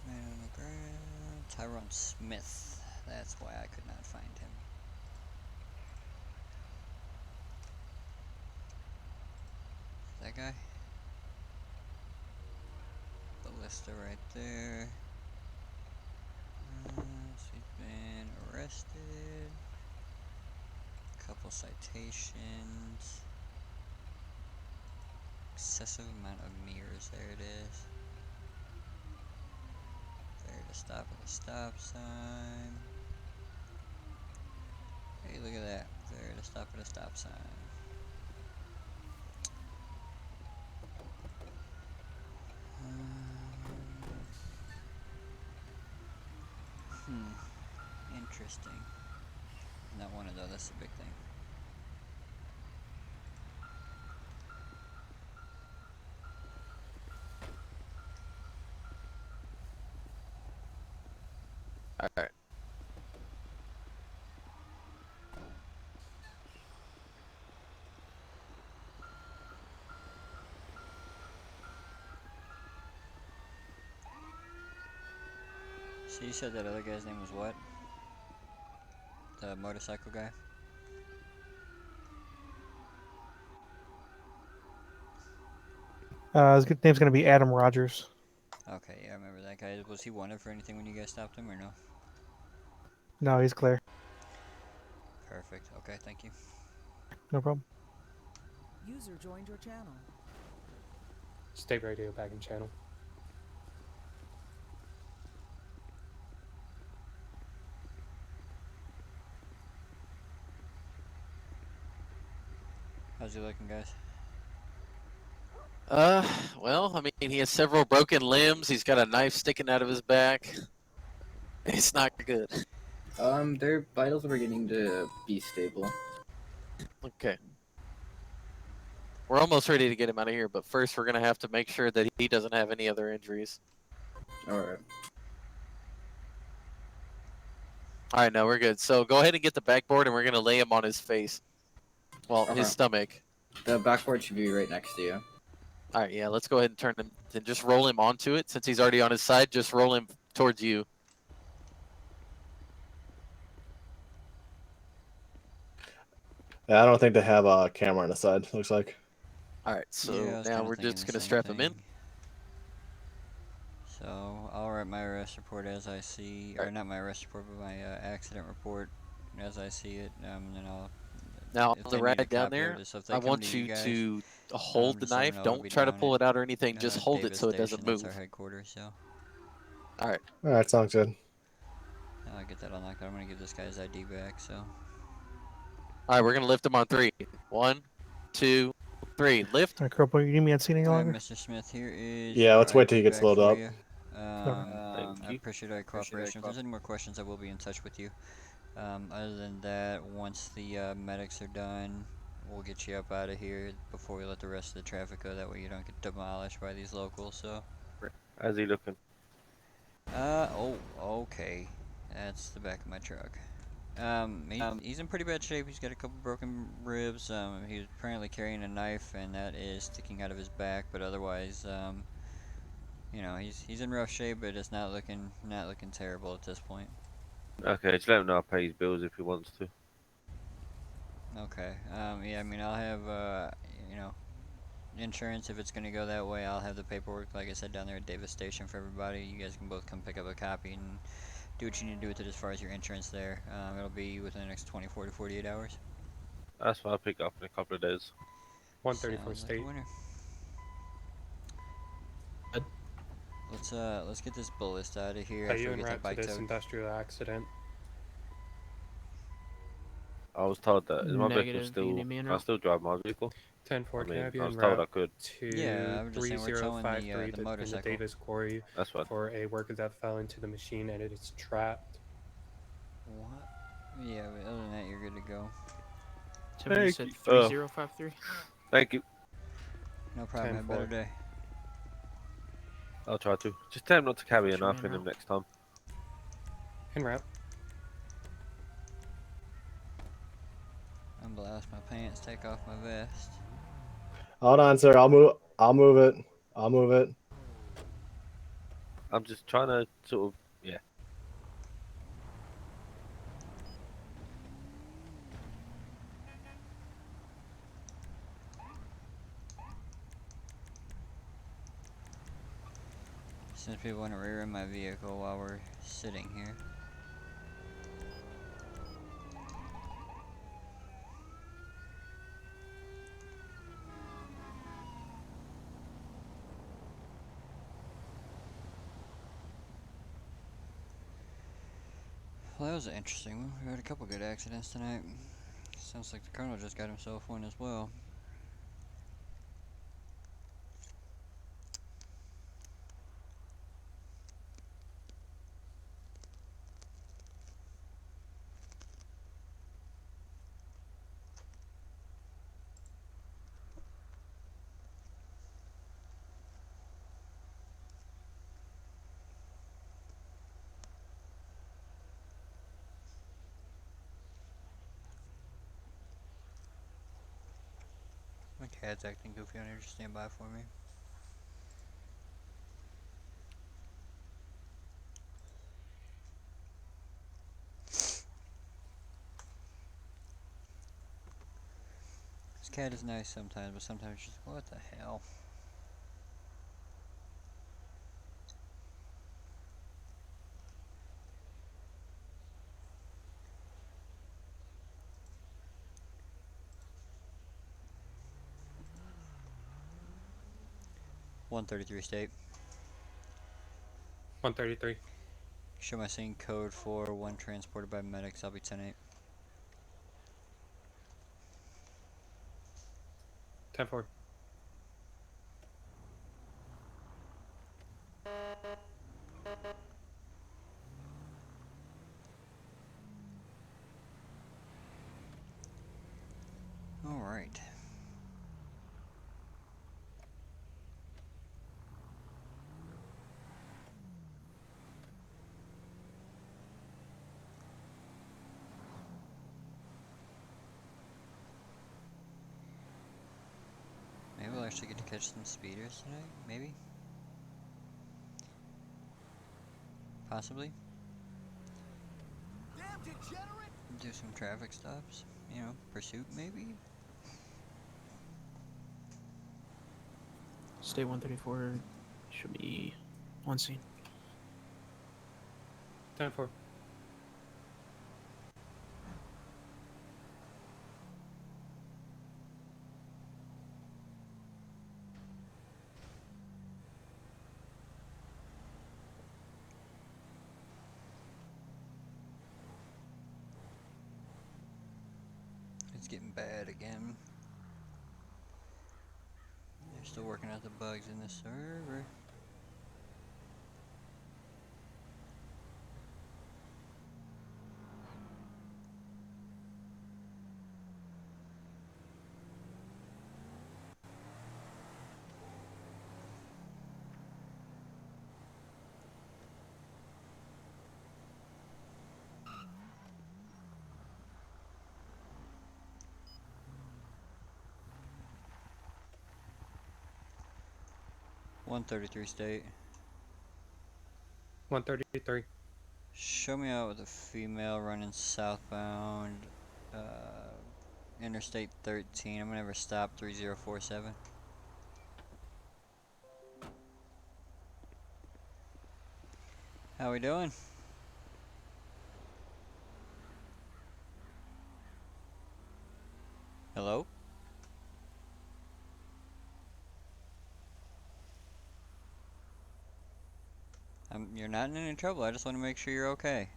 [SPEAKER 1] Man on the ground. Tyrone Smith. That's why I could not find him. That guy? Ballista right there. So he's been arrested. Couple citations. Excessive amount of mirrors. There it is. There to stop at the stop sign. Hey, look at that. There to stop at a stop sign. Interesting. Not one of those, that's a big thing.
[SPEAKER 11] Alright.
[SPEAKER 1] So you said that other guy's name was what? The motorcycle guy?
[SPEAKER 16] His good name's gonna be Adam Rogers.
[SPEAKER 1] Okay, yeah, I remember that guy. Was he wanted for anything when you guys stopped him or no?
[SPEAKER 16] No, he's clear.
[SPEAKER 1] Perfect. Okay, thank you.
[SPEAKER 16] No problem.
[SPEAKER 10] User joined your channel.
[SPEAKER 5] State radio back in channel.
[SPEAKER 1] How's he looking, guys?
[SPEAKER 11] Well, I mean, he has several broken limbs. He's got a knife sticking out of his back. It's not good.
[SPEAKER 13] Their vitals are beginning to be stable.
[SPEAKER 11] Okay. We're almost ready to get him out of here, but first we're gonna have to make sure that he doesn't have any other injuries.
[SPEAKER 13] Alright.
[SPEAKER 11] Alright, no, we're good. So go ahead and get the backboard and we're gonna lay him on his face. Well,
[SPEAKER 13] Okay.
[SPEAKER 11] his stomach.
[SPEAKER 13] The backboard should be right next to you.
[SPEAKER 11] Alright, yeah, let's go ahead and turn him and just roll him onto it. Since he's already on his side, just roll him towards you.
[SPEAKER 18] Yeah, I don't think they have a camera on the side, looks like.
[SPEAKER 11] Alright, so
[SPEAKER 1] Yeah, I was
[SPEAKER 11] now
[SPEAKER 1] kinda
[SPEAKER 11] we're
[SPEAKER 1] thinking
[SPEAKER 11] just
[SPEAKER 1] the
[SPEAKER 11] gonna
[SPEAKER 1] same
[SPEAKER 11] strap him in.
[SPEAKER 1] thing. So I'll write my arrest report as I see, or not my arrest report, but my accident report as I see it, and then I'll.
[SPEAKER 11] Now,
[SPEAKER 1] If
[SPEAKER 11] on
[SPEAKER 1] they
[SPEAKER 11] the
[SPEAKER 1] need a
[SPEAKER 11] ride down
[SPEAKER 1] copy of
[SPEAKER 11] there,
[SPEAKER 1] this, so if they
[SPEAKER 11] I
[SPEAKER 1] come
[SPEAKER 11] want
[SPEAKER 1] to you
[SPEAKER 11] you
[SPEAKER 1] guys,
[SPEAKER 11] to hold the
[SPEAKER 1] just let 'em
[SPEAKER 11] knife.
[SPEAKER 1] know it'll
[SPEAKER 11] Don't
[SPEAKER 1] be
[SPEAKER 11] try to
[SPEAKER 1] down
[SPEAKER 11] pull
[SPEAKER 1] at,
[SPEAKER 11] it out or anything. Just hold
[SPEAKER 1] Davis
[SPEAKER 11] it so it doesn't
[SPEAKER 1] Station. That's
[SPEAKER 11] move.
[SPEAKER 1] our headquarters. So.
[SPEAKER 11] Alright.
[SPEAKER 18] Alright, sounds good.
[SPEAKER 1] I'll get that all knocked out. I'm gonna give this guy his ID back. So.
[SPEAKER 11] Alright, we're gonna lift him on 3. 1, 2, 3. Lift.
[SPEAKER 16] Alright, Corporal, you need me at scene any
[SPEAKER 1] Alright,
[SPEAKER 16] longer?
[SPEAKER 1] Mr. Smith, here is
[SPEAKER 18] Yeah,
[SPEAKER 1] your
[SPEAKER 18] let's wait till he
[SPEAKER 1] ID
[SPEAKER 18] gets
[SPEAKER 1] back
[SPEAKER 18] loaded
[SPEAKER 1] for
[SPEAKER 18] up.
[SPEAKER 1] you.
[SPEAKER 11] Thank
[SPEAKER 1] I
[SPEAKER 11] you.
[SPEAKER 1] appreciate our cooperation. If there's any more questions, I will be in touch with you. Other than that, once the medics are done, we'll get you up out of here before we let the rest of the traffic go. That way you don't get demolished by these locals. So.
[SPEAKER 14] How's he looking?
[SPEAKER 1] Oh, okay. That's the back of my truck. He's in pretty bad shape. He's got a couple broken ribs. He's apparently carrying a knife, and that is sticking out of his back. But otherwise, you know, he's in rough shape, but it's not looking terrible at this point.
[SPEAKER 14] Okay, just let him know I'll pay his bills if he wants to.
[SPEAKER 1] Okay. Yeah, I mean, I'll have you know, insurance if it's gonna go that way. I'll have the paperwork, like I said, down there at Davis Station for everybody. You guys can both come pick up a copy and do what you need to do with it as far as your insurance there. It'll be within the next 24 to 48 hours.
[SPEAKER 14] That's why I'll pick it up in a couple of days.
[SPEAKER 5] 134
[SPEAKER 1] Sounds like a
[SPEAKER 5] State.
[SPEAKER 1] winner. Let's get this ballist out of here.
[SPEAKER 5] Are
[SPEAKER 1] After
[SPEAKER 5] you
[SPEAKER 1] we
[SPEAKER 5] en
[SPEAKER 1] get that
[SPEAKER 5] route to
[SPEAKER 1] bike
[SPEAKER 5] this
[SPEAKER 1] towed.
[SPEAKER 5] industrial accident?
[SPEAKER 14] I was told that. Is my vehicle
[SPEAKER 4] Negative.
[SPEAKER 14] still...
[SPEAKER 4] You need me en
[SPEAKER 14] Can I
[SPEAKER 4] route?
[SPEAKER 14] still drive my vehicle?
[SPEAKER 5] 10-4,
[SPEAKER 14] I
[SPEAKER 5] can I
[SPEAKER 14] mean,
[SPEAKER 5] have you
[SPEAKER 14] I
[SPEAKER 5] en
[SPEAKER 14] was told I
[SPEAKER 5] route
[SPEAKER 14] could.
[SPEAKER 5] to
[SPEAKER 1] Yeah, I'm just saying we're towing the
[SPEAKER 5] 3053
[SPEAKER 1] the
[SPEAKER 5] in the
[SPEAKER 1] motorcycle.
[SPEAKER 5] Davis quarry
[SPEAKER 14] That's fine.
[SPEAKER 5] for a worker that fell into the machine and it is trapped.
[SPEAKER 1] What? Yeah, but other than that, you're good to go.
[SPEAKER 4] Somebody said 3053.
[SPEAKER 14] Thank you.
[SPEAKER 1] No problem. Have a better day.
[SPEAKER 14] I'll try to. Just tell him not to carry a
[SPEAKER 4] Sure,
[SPEAKER 14] knife
[SPEAKER 4] man,
[SPEAKER 14] in him next time.
[SPEAKER 5] En route.
[SPEAKER 1] I'm blast my pants, take off my vest.
[SPEAKER 18] Hold on, sir. I'll move it. I'll move it.
[SPEAKER 14] I'm just trying to sort of... Yeah.
[SPEAKER 1] Since people want to rear in my vehicle while we're sitting here. Well, that was an interesting one. We had a couple good accidents tonight. Sounds like the colonel just got himself one as well. My cat's acting goofy on here, just stand by for me. This cat is nice sometimes, but sometimes she's like, what the hell? .133 State.
[SPEAKER 5] 133.
[SPEAKER 1] Show my scene code for one transported by medics. I'll be 10-8.
[SPEAKER 5] 10-4.
[SPEAKER 1] Maybe we'll actually get to catch some speeders tonight, maybe? Possibly?
[SPEAKER 3] Damn degenerate!
[SPEAKER 1] Do some traffic stops, you know, pursuit maybe?
[SPEAKER 4] State 134 should be on scene.
[SPEAKER 5] 10-4.
[SPEAKER 1] It's getting bad again. They're still working out the bugs in the server. .133 State.
[SPEAKER 5] 133.
[SPEAKER 1] Show me out with a female running southbound Interstate 13. I'm gonna have her stop 3047. How we doing? Hello? You're not in any trouble. I just want to make sure you're okay.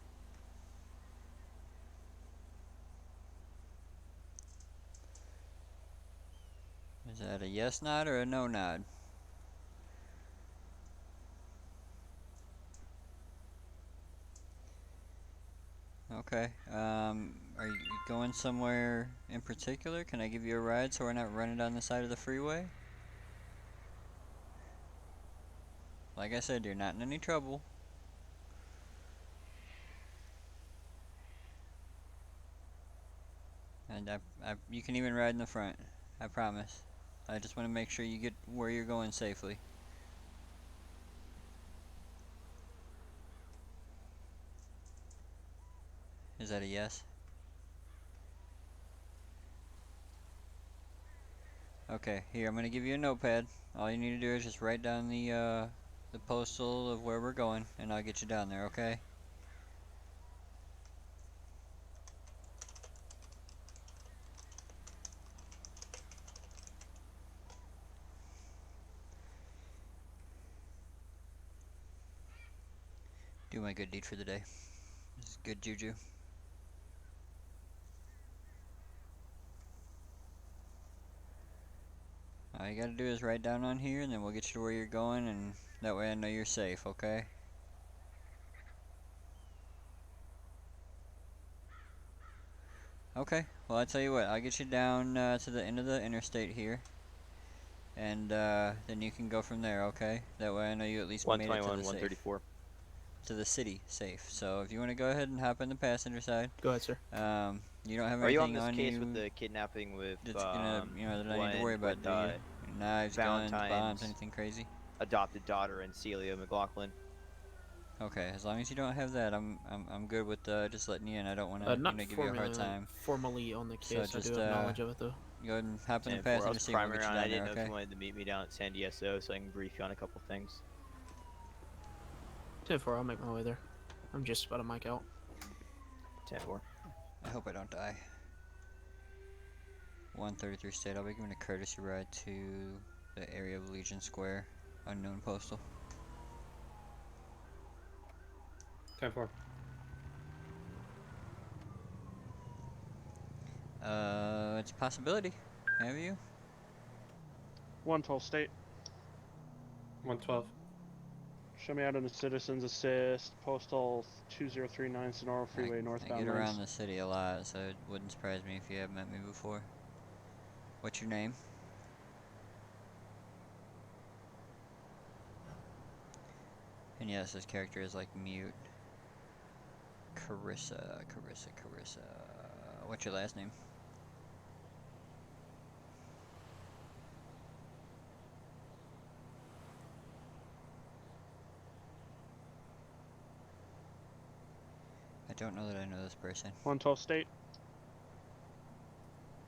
[SPEAKER 1] Is that a yes nod or a no nod? Okay. Are you going somewhere in particular? Can I give you a ride so we're not running down the side of the freeway? Like I said, you're not in any trouble. And you can even ride in the front. I promise. I just want to make sure you get where you're going safely. Is that a yes? Okay, here, I'm gonna give you a notepad. All you need to do is just write down the postal of where we're going, and I'll get you down there, okay? Do my good deed for the day. This is good juju. All you gotta do is write down on here, and then we'll get you to where you're going, and that way I know you're safe, okay? Okay, well, I'll tell you what, I'll get you down to the end of the interstate here, and then you can go from there, okay? That way I know you at least made it to
[SPEAKER 7] 121,
[SPEAKER 1] the safe.
[SPEAKER 7] 134.
[SPEAKER 1] To the city safe. So if you want to go ahead and hop in the passenger side.
[SPEAKER 4] Go ahead, sir.
[SPEAKER 1] You don't have
[SPEAKER 7] Are you on
[SPEAKER 1] anything
[SPEAKER 7] this
[SPEAKER 1] on
[SPEAKER 7] case
[SPEAKER 1] you.
[SPEAKER 7] with the kidnapping with
[SPEAKER 1] It's gonna, you know, that I need to
[SPEAKER 7] one
[SPEAKER 1] worry about,
[SPEAKER 7] with,
[SPEAKER 1] do you? Knives, guns, bombs,
[SPEAKER 7] Valentine's
[SPEAKER 1] anything crazy?
[SPEAKER 7] adopted daughter and Celia McLaughlin?
[SPEAKER 1] Okay, as long as you don't have that, I'm good with just letting you in. I don't want to,
[SPEAKER 4] Not
[SPEAKER 1] give you a hard time.
[SPEAKER 4] formally on the case.
[SPEAKER 1] So just
[SPEAKER 4] I do have knowledge of it, though.
[SPEAKER 1] go ahead and hop in the
[SPEAKER 7] 10-4. I
[SPEAKER 1] passenger
[SPEAKER 7] was
[SPEAKER 1] seat. We'll get you
[SPEAKER 7] primary on.
[SPEAKER 1] down
[SPEAKER 7] I didn't
[SPEAKER 1] there,
[SPEAKER 7] know if
[SPEAKER 1] okay?
[SPEAKER 7] you wanted to meet me down at San DSO so I can brief you on a couple things.
[SPEAKER 4] 10-4, I'll make my way there. I'm just about to mic out.
[SPEAKER 7] 10-4.
[SPEAKER 1] I hope I don't die. 133 State. I'll be giving a courtesy ride to the area of Legion Square. Unknown postal.
[SPEAKER 5] 10-4.
[SPEAKER 1] It's a possibility. Have you?
[SPEAKER 8] 112 State.
[SPEAKER 5] 112.
[SPEAKER 8] Show me out in the Citizens Assist, Postal 2039 Sonora Freeway,
[SPEAKER 1] I
[SPEAKER 8] northbound
[SPEAKER 1] get
[SPEAKER 8] lanes.
[SPEAKER 1] around the city a lot, so it wouldn't surprise me if you have met me before. What's your name? And yes, this character is like mute. Carissa. What's your last name? I don't know that I know this person.
[SPEAKER 8] 112 State.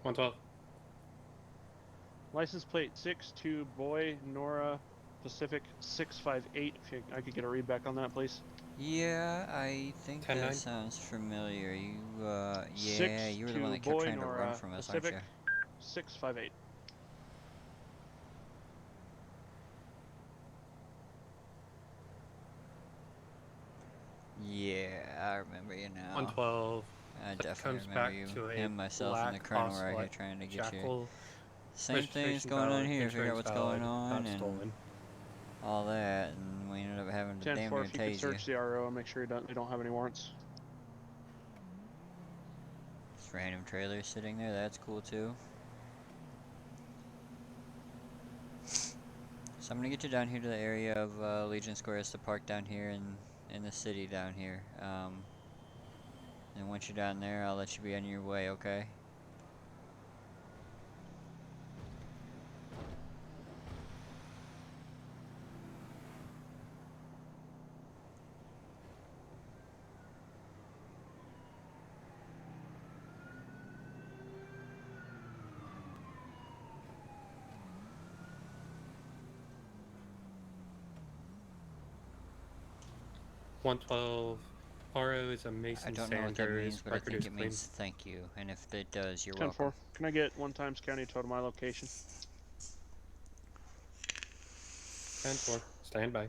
[SPEAKER 5] 112.
[SPEAKER 8] License plate 62 Boy Nora Pacific 658. If I could get a read back on that, please.
[SPEAKER 1] Yeah, I think
[SPEAKER 5] 10-9.
[SPEAKER 1] that sounds familiar. You, yeah, you were the one
[SPEAKER 8] 62
[SPEAKER 1] that kept
[SPEAKER 8] Boy
[SPEAKER 1] trying to run
[SPEAKER 8] Nora
[SPEAKER 1] from us, aren't
[SPEAKER 8] Pacific
[SPEAKER 1] you?
[SPEAKER 8] 658.
[SPEAKER 1] Yeah, I remember you now.
[SPEAKER 5] 112.
[SPEAKER 1] I
[SPEAKER 5] That
[SPEAKER 1] definitely
[SPEAKER 5] comes
[SPEAKER 1] remember
[SPEAKER 5] back
[SPEAKER 1] you.
[SPEAKER 5] to a
[SPEAKER 1] Him, myself, and the
[SPEAKER 5] black
[SPEAKER 1] colonel were out here
[SPEAKER 5] ocelot
[SPEAKER 1] trying to get you.
[SPEAKER 5] jackal.
[SPEAKER 1] Same thing's
[SPEAKER 5] Registration
[SPEAKER 1] going on
[SPEAKER 5] valid,
[SPEAKER 1] here. Figure out
[SPEAKER 5] insurance
[SPEAKER 1] what's going
[SPEAKER 5] valid,
[SPEAKER 1] on
[SPEAKER 5] not
[SPEAKER 1] and
[SPEAKER 5] stolen.
[SPEAKER 1] all that, and we ended up having to damn
[SPEAKER 8] 10-4,
[SPEAKER 1] near
[SPEAKER 8] if you could
[SPEAKER 1] tase you.
[SPEAKER 8] search the RO and make sure they don't have any warrants.
[SPEAKER 1] Just random trailers sitting there. That's cool too. So I'm gonna get you down here to the area of Legion Square. It's the park down here in the city down here. And once you're down there, I'll let you be on your way. Okay?
[SPEAKER 5] 112. RO is a Mason
[SPEAKER 1] I don't know what that
[SPEAKER 5] Sanders.
[SPEAKER 1] means, but I
[SPEAKER 5] Record
[SPEAKER 1] think
[SPEAKER 5] is
[SPEAKER 1] it
[SPEAKER 5] clean.
[SPEAKER 1] means thank you. And if it does, you're
[SPEAKER 8] 10-4.
[SPEAKER 1] welcome.
[SPEAKER 8] Can I get 1 times county total my location?
[SPEAKER 5] 10-4. Stand by.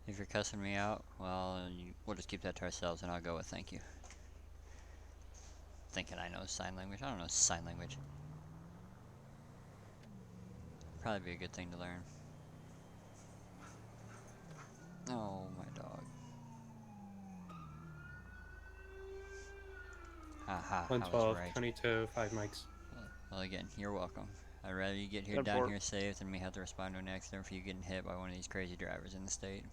[SPEAKER 1] If you're cussing me out, well, we'll just keep that to ourselves, and I'll go with thank you. Thinking I know sign language. I don't know sign language. Probably be a good thing to learn. Oh, my dog. Haha, I was
[SPEAKER 5] 112.
[SPEAKER 1] right.
[SPEAKER 5] County to 5 mics.
[SPEAKER 1] Well, again, you're welcome. I'd rather you get here
[SPEAKER 8] 10-4.
[SPEAKER 1] down here safe than me have to respond to an accident for you getting hit by one of these crazy drivers in the state.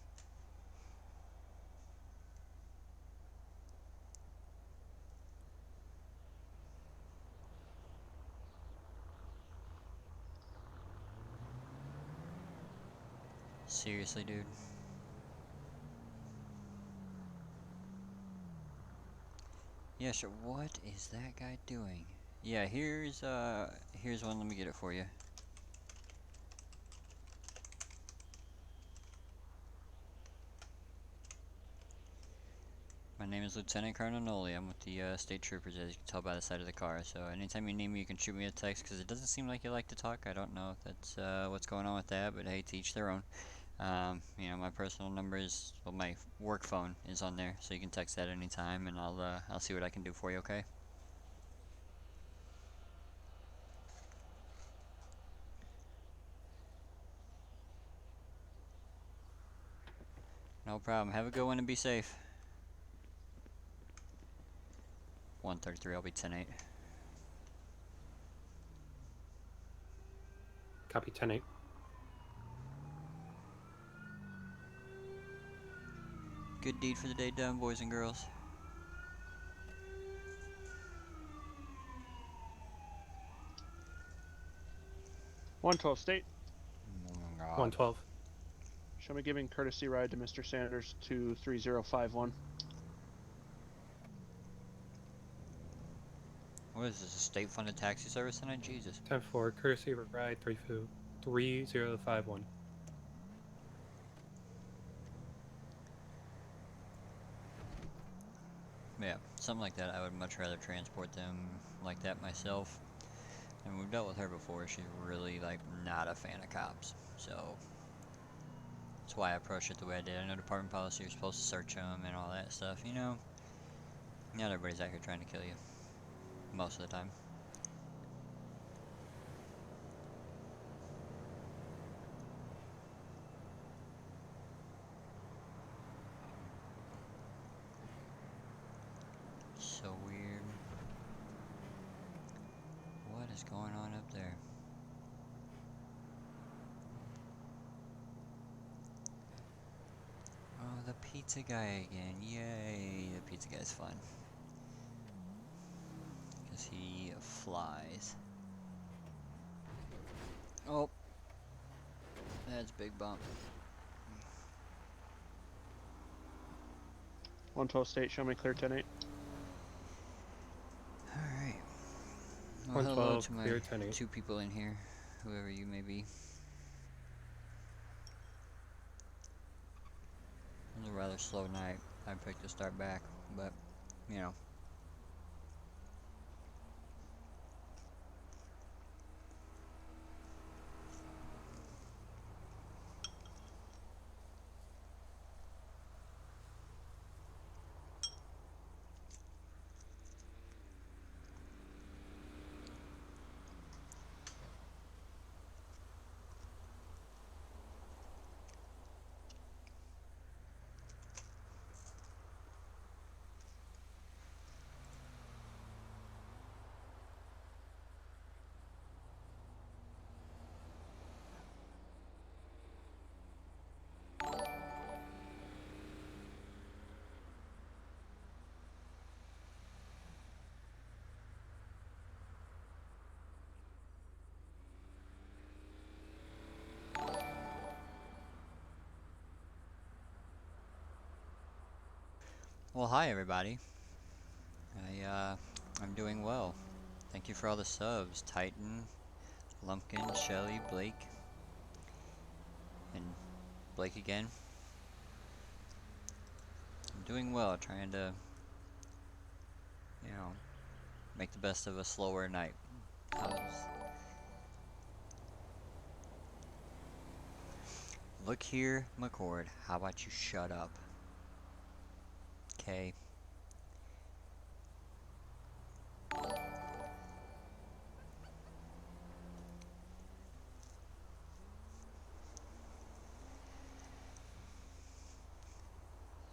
[SPEAKER 1] Seriously, dude. Yeah, sure. What is that guy doing? Yeah, here's one. Let me get it for you. My name is Lieutenant Colonel Noli. I'm with the state troopers, as you can tell by the side of the car. So anytime you need me, you can shoot me a text, because it doesn't seem like you like to talk. I don't know if that's what's going on with that, but hey, to each their own. You know, my personal number is, well, my work phone is on there, so you can text that anytime, and I'll see what I can do for you. Okay? No problem. Have a good one and be safe. 133. I'll be 10-8.
[SPEAKER 5] Copy 10-8.
[SPEAKER 1] Good deed for the day done, boys and girls.
[SPEAKER 8] One 12 State.
[SPEAKER 1] Oh my God.
[SPEAKER 5] 112.
[SPEAKER 8] Show me giving courtesy ride to Mr. Sanders to 3051.
[SPEAKER 1] What is this, a state-funded taxi service tonight? Jesus.
[SPEAKER 5] 10-4. Courtesy ride 3051.
[SPEAKER 1] Yeah, something like that. I would much rather transport them like that myself. And we've dealt with her before. She's really, like, not a fan of cops. So, that's why I approached it the way I did. I know department policy, you're supposed to search them and all that stuff, you know? Not everybody's out here trying to kill you. Most of the time. So weird. What is going on up there? Oh, the pizza guy again. Yay, the pizza guy's fun. Because he flies. Oh. That's a big bump.
[SPEAKER 8] 112 State, show me clear 10-8.
[SPEAKER 1] Alright. Well, hello
[SPEAKER 5] 112,
[SPEAKER 1] to my
[SPEAKER 5] clear 10-8.
[SPEAKER 1] 2 people in here, whoever you may be. It was a rather slow night. I picked to start back, but, you know. Well, hi everybody. I'm doing well. Thank you for all the subs, Titan, Lumpkin, Shelly, Blake, and Blake again. I'm doing well, trying to, you know, make the best of a slower night. Look here, McCord, how about you shut up? Okay.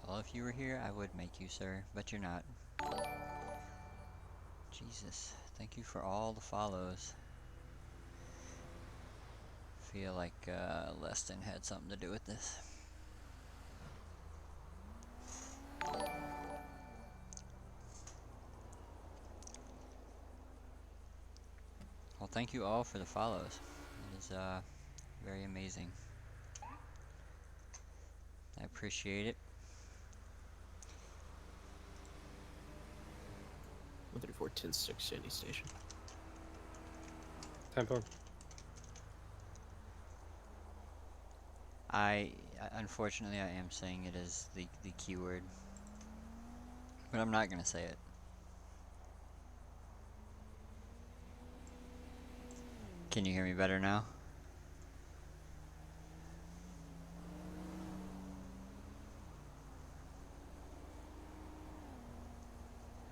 [SPEAKER 1] Well, if you were here, I would make you, sir, but you're not. Jesus, thank you for all the follows. Feel like Leston had something to do with this. Well, thank you all for the follows. It is very amazing. I appreciate it.
[SPEAKER 4] 134, 10-6, Sandy Station.
[SPEAKER 5] 10-4.
[SPEAKER 1] Unfortunately, I am saying it as the keyword, but I'm not gonna say it. Can you hear me better now?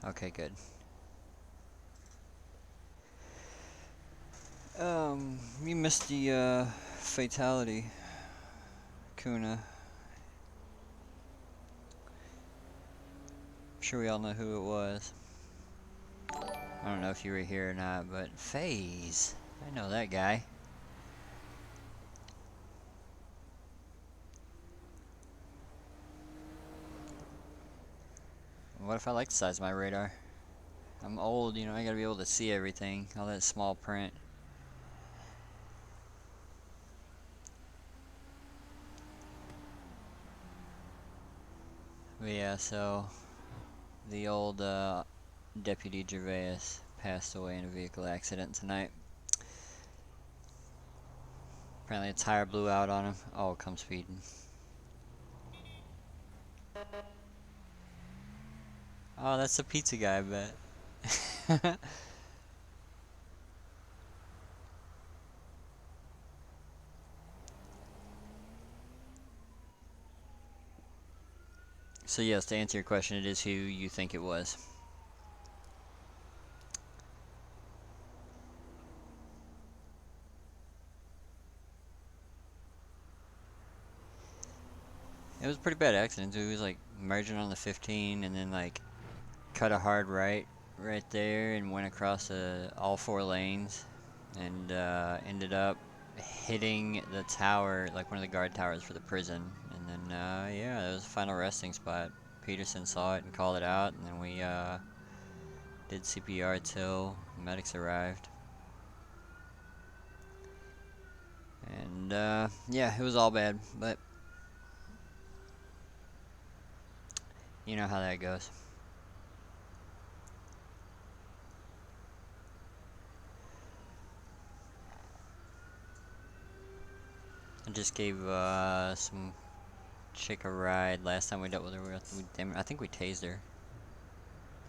[SPEAKER 1] Okay, good. You missed the fatality, Kuna. I'm sure we all know who it was. I don't know if you were here or not, but FaZe. I know that guy. What if I like the size of my radar? I'm old, you know, I gotta be able to see everything, all that small print. But yeah, so the old Deputy Gervais passed away in a vehicle accident tonight. Apparently a tire blew out on him. Oh, come speeding. Oh, that's the pizza guy, I bet. So yes, to answer your question, it is who you think it was. It was a pretty bad accident. He was like merging on the 15 and then like cut a hard right there and went across all 4 lanes and ended up hitting the tower, like one of the guard towers for the prison. And then yeah, that was the final resting spot. Peterson saw it and called it out, and then we did CPR till medics arrived. And yeah, it was all bad, but You know how that goes. I just gave some chick a ride last time we dealt with her. I think we tased her.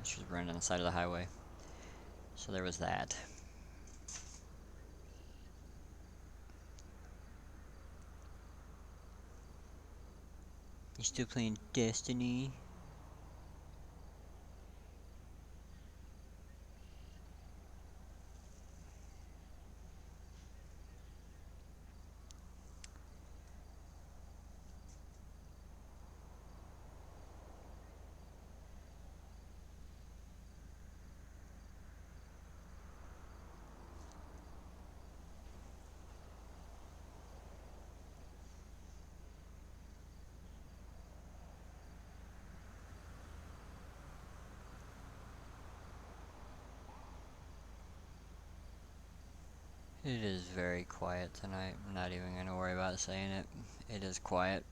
[SPEAKER 1] She was running on the side of the highway. So there was that. You still playing Destiny? It is very quiet tonight. I'm not even going to worry about saying it. It is quiet.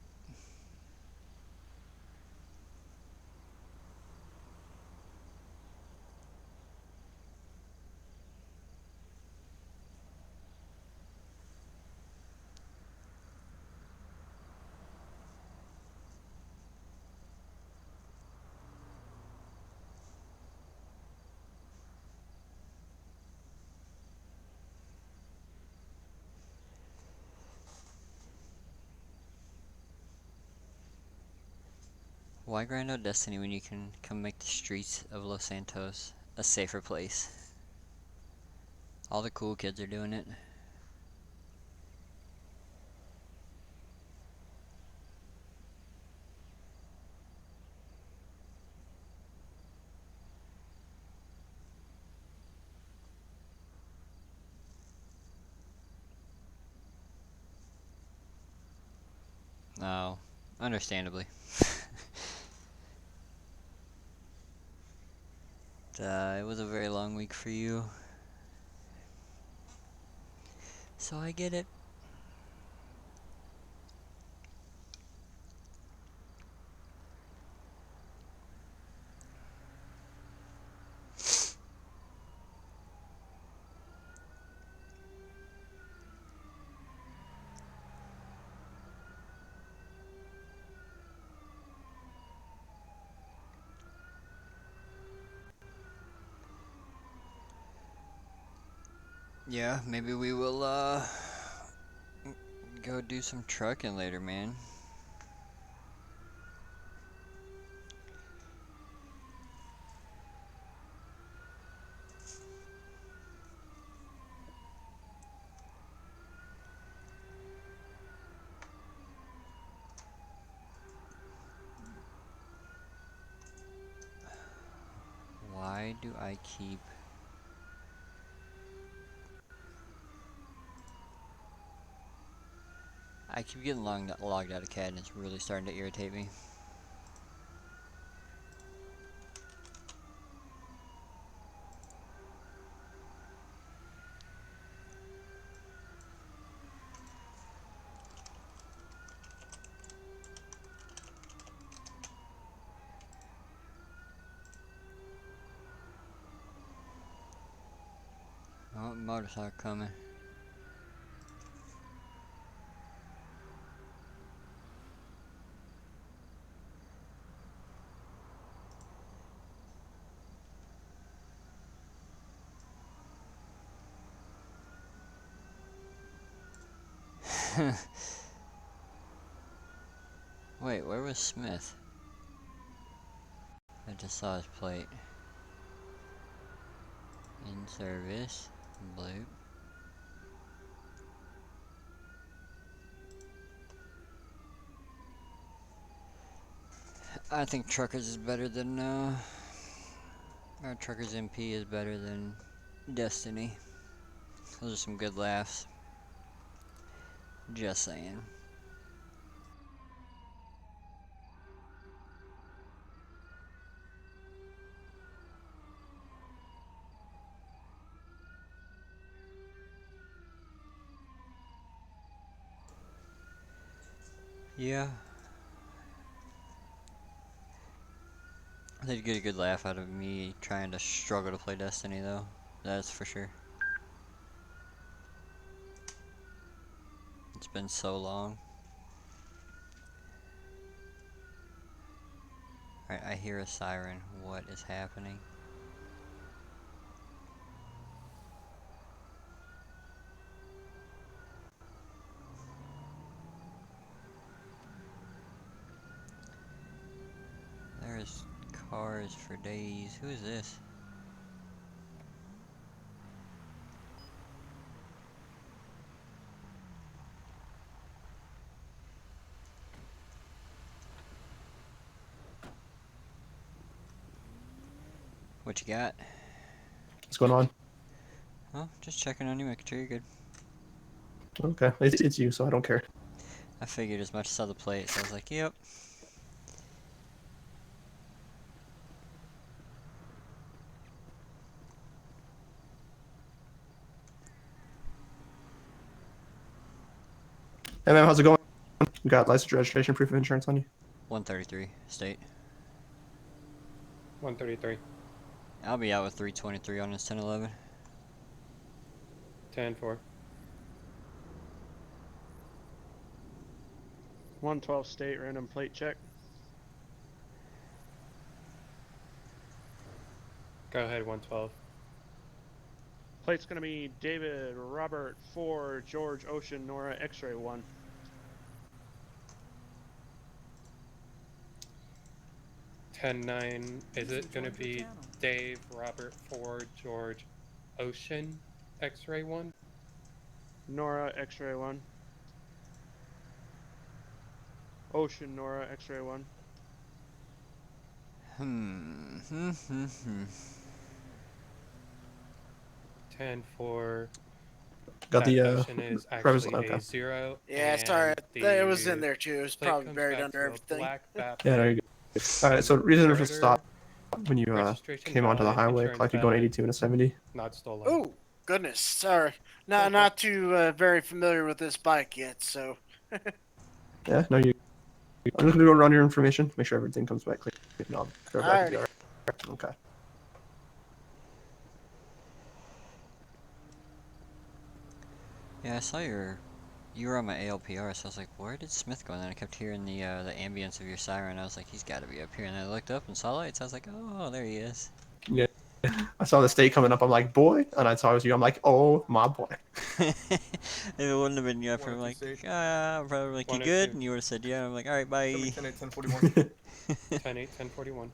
[SPEAKER 1] Why grind out Destiny when you can come make the streets of Los Santos a safer place? All the cool kids are doing it. Oh, understandably. It was a very long week for you. So I get it. Yeah, maybe we will go do some trucking later, man. Why do I keep... I keep getting logged out of CAD and it's really starting to irritate me. Oh, motorcycle coming. Wait, where was Smith? I just saw his plate. In service. Blue. I think Truckers is better than, or Truckers MP is better than Destiny. Those are some good laughs. Just saying. Yeah. They'd get a good laugh out of me trying to struggle to play Destiny, though. That's for sure. It's been so long. Alright, I hear a siren. What is happening? There's cars for days. Who is this? What you got?
[SPEAKER 6] What's going on?
[SPEAKER 1] Oh, just checking on you, making sure you're good.
[SPEAKER 6] Okay, it's you, so I don't care.
[SPEAKER 1] I figured as much. Saw the plate, so I was like, yep.
[SPEAKER 6] Hey man, how's it going? You got license, registration, proof of insurance on you?
[SPEAKER 1] 133 State.
[SPEAKER 5] 133.
[SPEAKER 1] I'll be out with 323 on this 1011.
[SPEAKER 5] 10-4.
[SPEAKER 8] 112 State, random plate check.
[SPEAKER 5] Go ahead, 112.
[SPEAKER 8] Plate's gonna be David, Robert, 4, George, Ocean, Nora, X-ray 1.
[SPEAKER 5] (10-9). Is it gonna be Dave, Robert, 4, George, Ocean, X-ray 1?
[SPEAKER 8] Nora, X-ray 1. Ocean, Nora, X-ray 1.
[SPEAKER 5] 10-4.
[SPEAKER 6] Got the
[SPEAKER 5] Ocean is
[SPEAKER 6] driver's
[SPEAKER 5] actually
[SPEAKER 6] okay.
[SPEAKER 5] a 0.
[SPEAKER 19] Yeah, sorry. It was in there too. It's
[SPEAKER 5] plate
[SPEAKER 19] probably
[SPEAKER 5] comes
[SPEAKER 19] buried
[SPEAKER 5] back
[SPEAKER 19] under
[SPEAKER 5] to a
[SPEAKER 19] everything.
[SPEAKER 5] black bat
[SPEAKER 6] Yeah, no,
[SPEAKER 5] plate.
[SPEAKER 6] you're good. Alright, so reason for stop when you
[SPEAKER 5] Registration
[SPEAKER 6] came onto the
[SPEAKER 5] valid,
[SPEAKER 6] highway,
[SPEAKER 5] insurance
[SPEAKER 6] collected going
[SPEAKER 5] valid.
[SPEAKER 6] 82 and a 70.
[SPEAKER 5] Not stolen.
[SPEAKER 19] Oh, goodness. Sorry. Not too very familiar with this bike yet, so.
[SPEAKER 6] Yeah, no, you. I'm just gonna go run your information, make sure everything comes back clear. No, go back to the
[SPEAKER 19] Alrighty.
[SPEAKER 6] Okay.
[SPEAKER 1] Yeah, I saw you were on my ALPR, so I was like, where did Smith go? And then I kept hearing the ambience of your siren. I was like, he's got to be up here. And I looked up and saw lights. I was like, oh, there he is.
[SPEAKER 6] Yeah. I saw the state coming up. I'm like, boy, and I saw it was you. I'm like, oh my boy.
[SPEAKER 1] If it wouldn't have been you, I'd probably like, probably like, you good? And you would have said, yeah. I'm like, all right, bye.
[SPEAKER 5] 10-8, 10-41. 10-8, 10-41.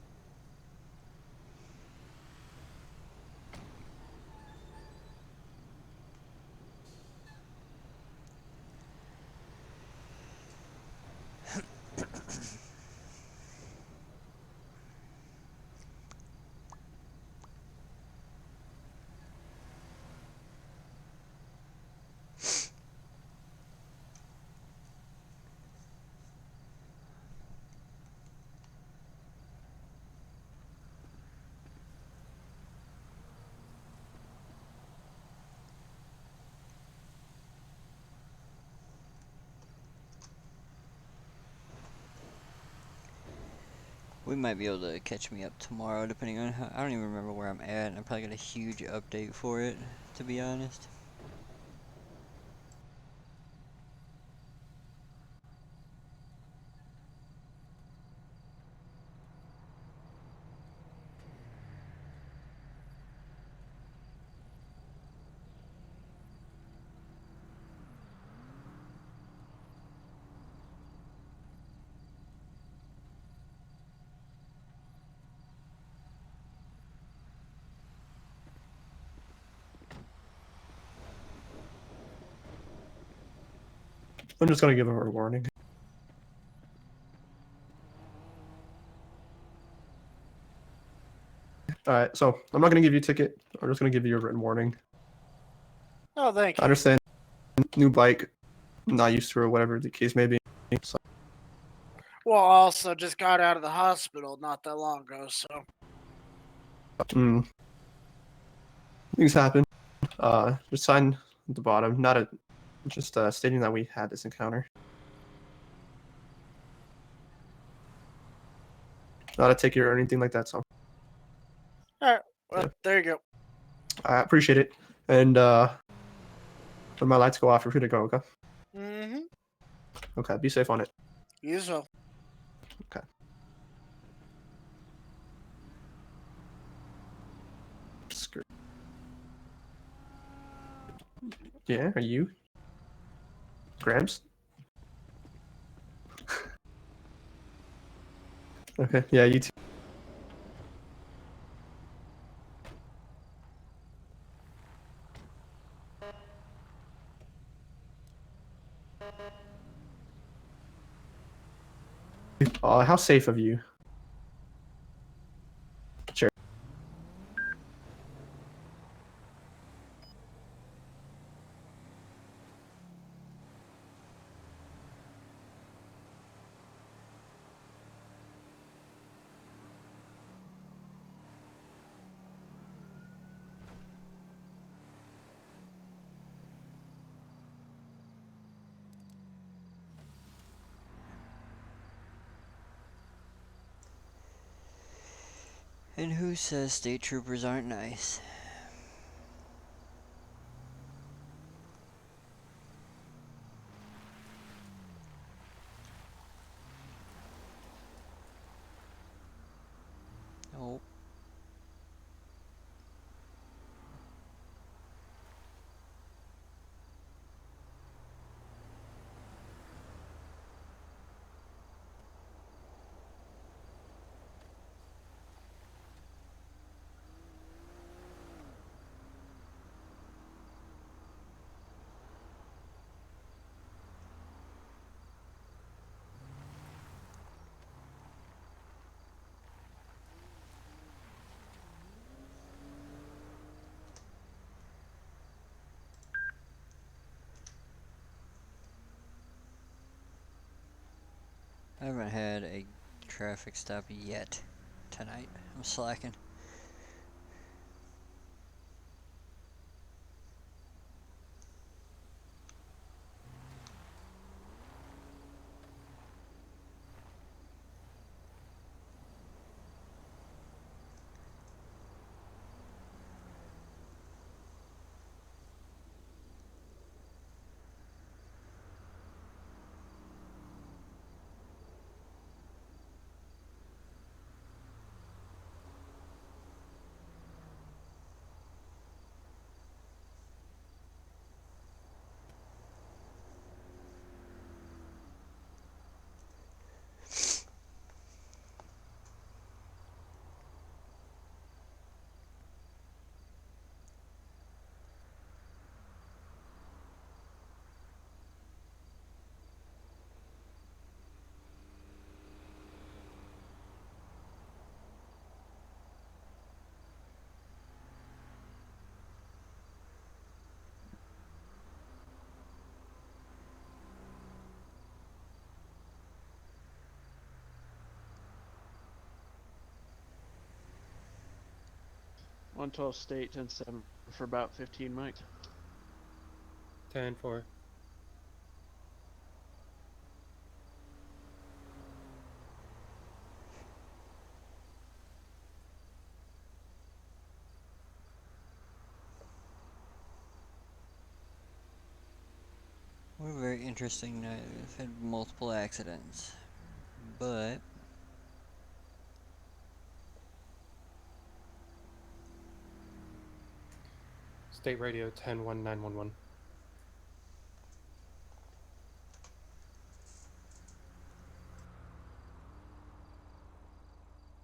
[SPEAKER 1] We might be able to catch me up tomorrow, depending on how. I don't even remember where I'm at. And I probably got a huge update for it, to be honest.
[SPEAKER 6] I'm just gonna give her a warning. Alright, so I'm not gonna give you a ticket. I'm just gonna give you a written warning.
[SPEAKER 19] Oh, thank
[SPEAKER 6] I
[SPEAKER 19] you.
[SPEAKER 6] understand. New bike, not used to or whatever the case may be. So,
[SPEAKER 19] Well, also just got out of the hospital not that long ago, so.
[SPEAKER 6] things happen. Just sign at the bottom, not a, just stating that we had this encounter. not a ticket or anything like that. So
[SPEAKER 19] All right. Well, there you go.
[SPEAKER 6] I appreciate it. And when my lights go off, you're free to go. Okay.
[SPEAKER 19] Mm-hmm.
[SPEAKER 6] Okay. Be safe on it.
[SPEAKER 19] You as well.
[SPEAKER 6] Okay. Skirt. Yeah. Are you? Gramps. Okay. Yeah. You too. How safe of you? Sure.
[SPEAKER 1] And who says state troopers aren't nice? Nope. I haven't had a traffic stop yet tonight. I'm slacking.
[SPEAKER 8] One 12 state, 10-7 for about 15 mics.
[SPEAKER 5] 10-4.
[SPEAKER 1] What a very interesting night. We've had multiple accidents. But
[SPEAKER 5] State radio 10-1-911.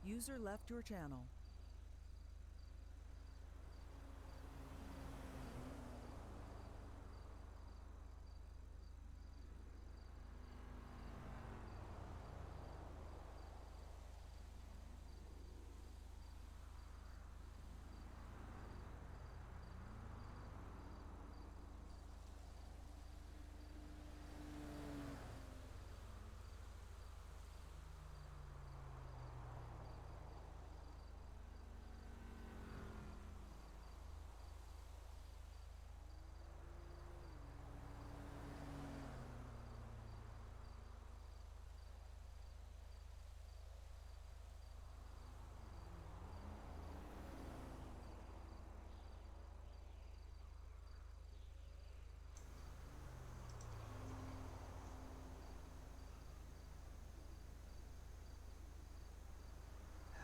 [SPEAKER 10] User left your channel.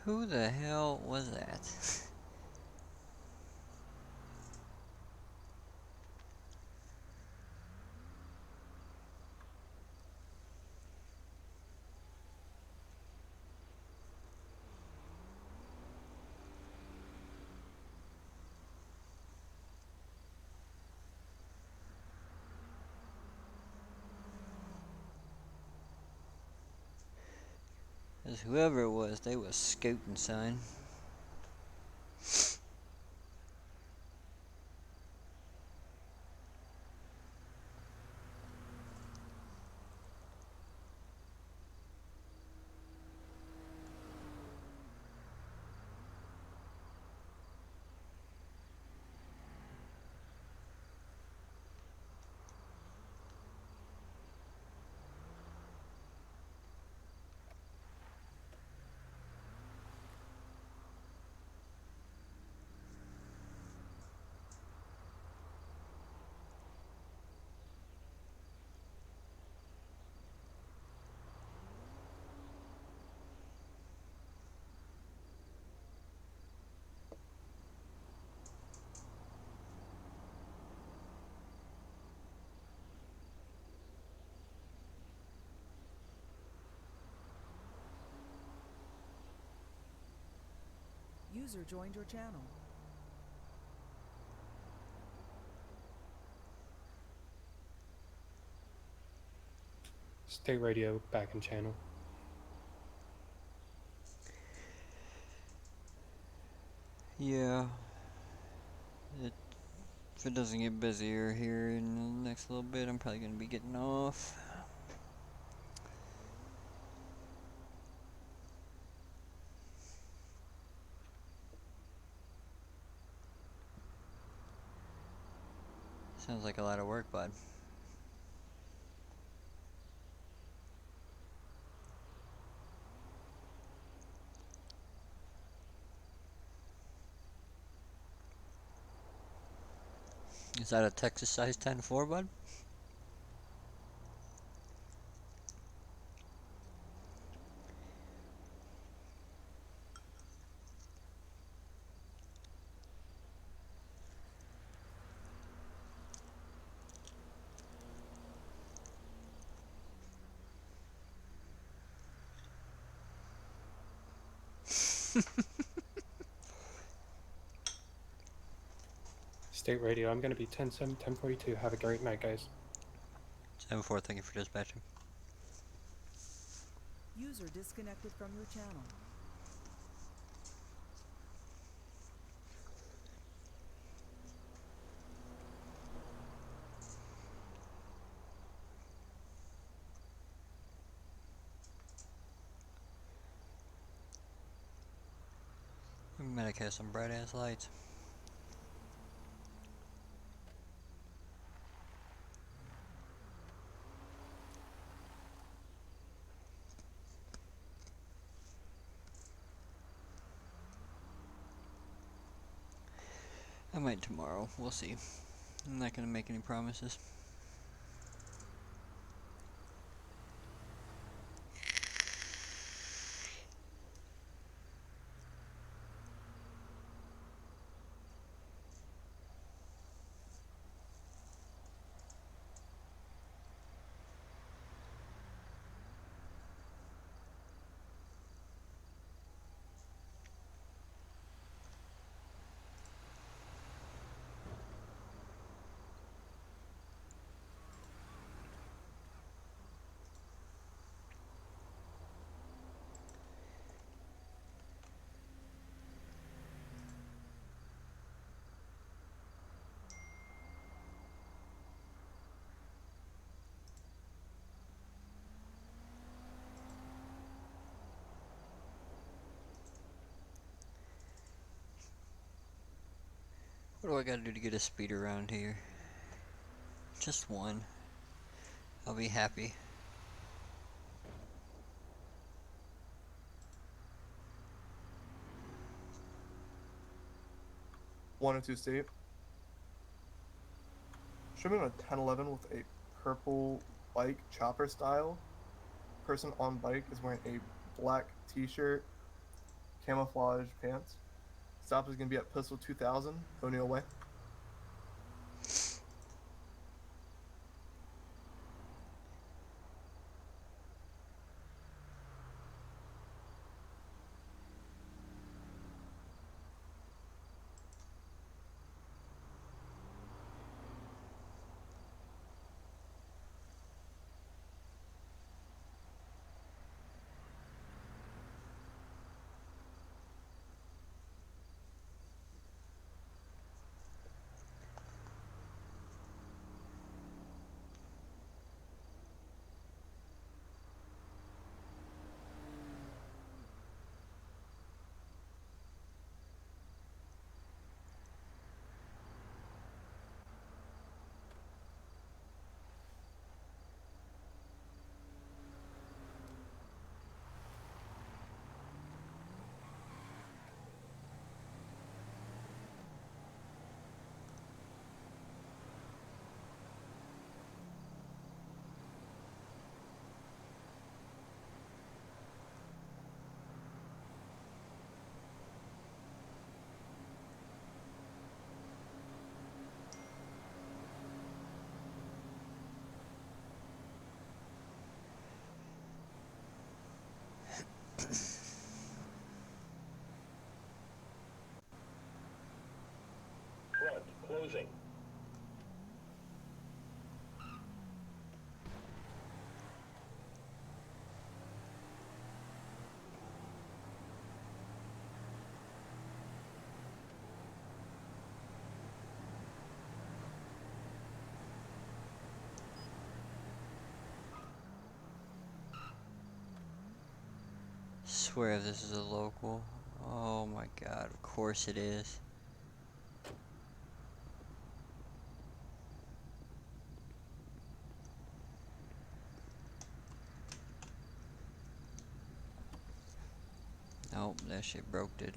[SPEAKER 1] Who the hell was that? Cause whoever it was, they was scooting, son.
[SPEAKER 10] User joined your channel.
[SPEAKER 5] State radio back in channel.
[SPEAKER 1] Yeah. If it doesn't get busier here in the next little bit, I'm probably gonna be getting off. Sounds like a lot of work, bud. Is that a Texas size 10-4, bud?
[SPEAKER 5] State radio, I'm going to be 10-7, 10-42. Have a great night, guys.
[SPEAKER 1] 7-4, thank you for dispatching.
[SPEAKER 10] User disconnected from your channel.
[SPEAKER 1] Medic has some bright ass lights. I might tomorrow, we'll see. I'm not gonna make any promises. What do I gotta do to get a speeder around here? Just one. I'll be happy.
[SPEAKER 6] One and two state. Show me on a 1011 with a purple bike chopper style. Person on bike is wearing a black t-shirt, camouflage pants. Stop is gonna be at pistol 2000, O'Neill Way.
[SPEAKER 20] Front closing.
[SPEAKER 1] Swear this is a local. Oh my god, of course it is. Nope, that shit broke it.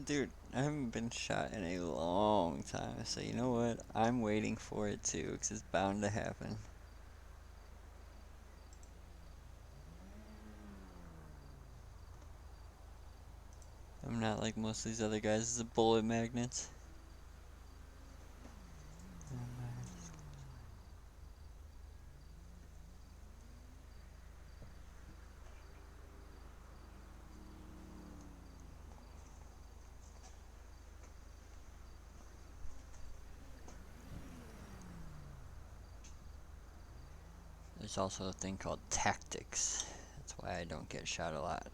[SPEAKER 1] Dude, I haven't been shot in a long time, so you know what? I'm waiting for it too, because it's bound to happen. I'm not like most of these other guys, it's a bullet magnets. There's also a thing called tactics. That's why I don't get shot a lot.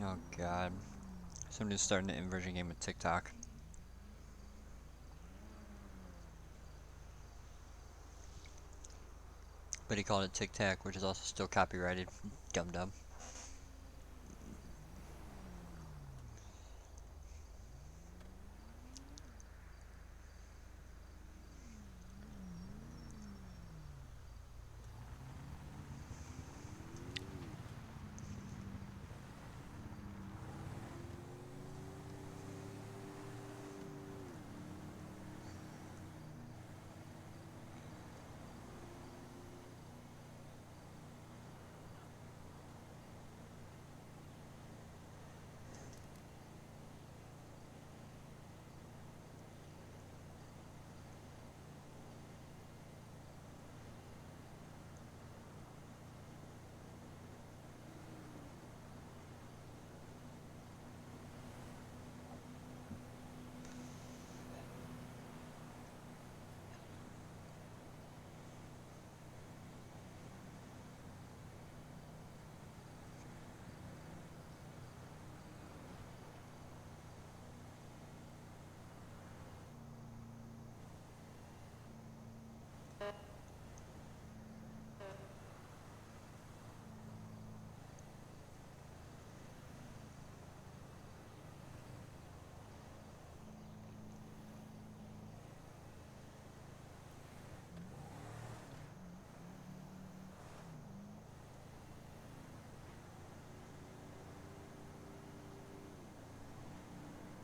[SPEAKER 1] Oh god. Somebody's starting an inversion game with TikTok. But he called it Tic Tac, which is also still copyrighted. Dum dum.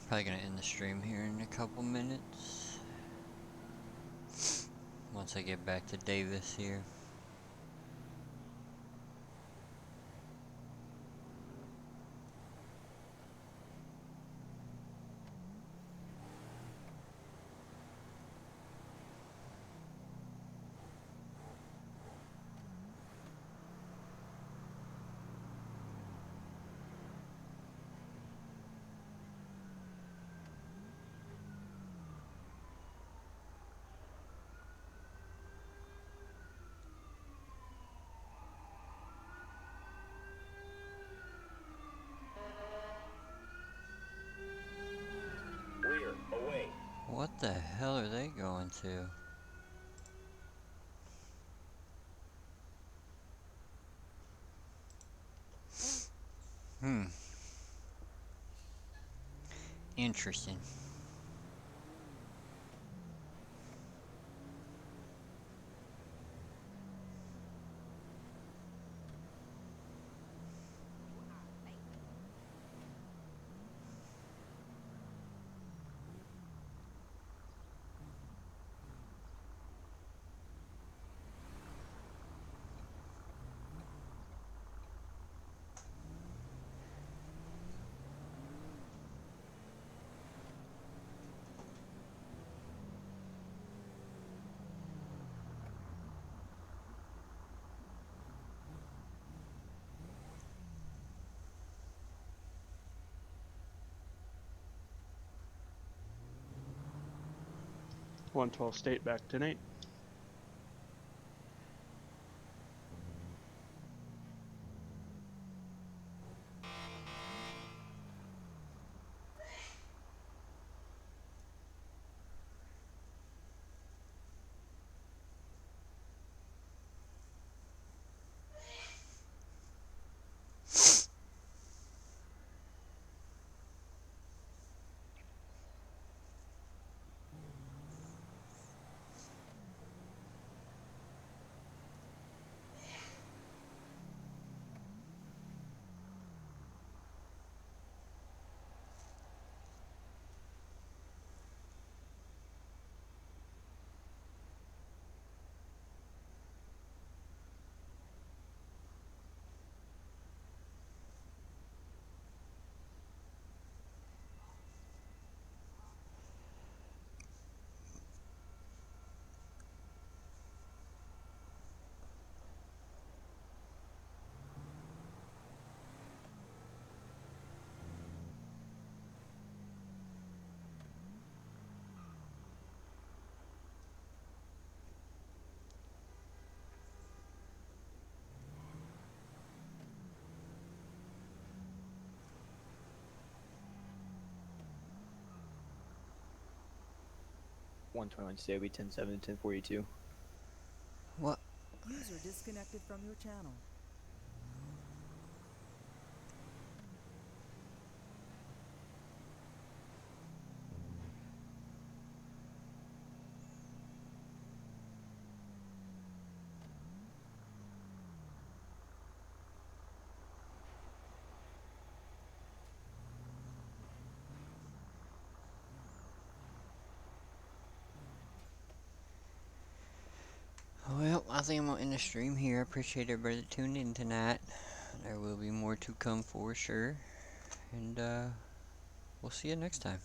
[SPEAKER 1] Probably gonna end the stream here in a couple minutes. Once I get back to Davis here. What the hell are they going to? Interesting.
[SPEAKER 8] .112 State back to Nate.
[SPEAKER 7] .121 State will be 10-7, 1042.
[SPEAKER 1] What?
[SPEAKER 10] User disconnected from your channel.
[SPEAKER 1] Well, I think I'm gonna end the stream here. I appreciate everybody that tuned in tonight. There will be more to come for sure. And we'll see you next time.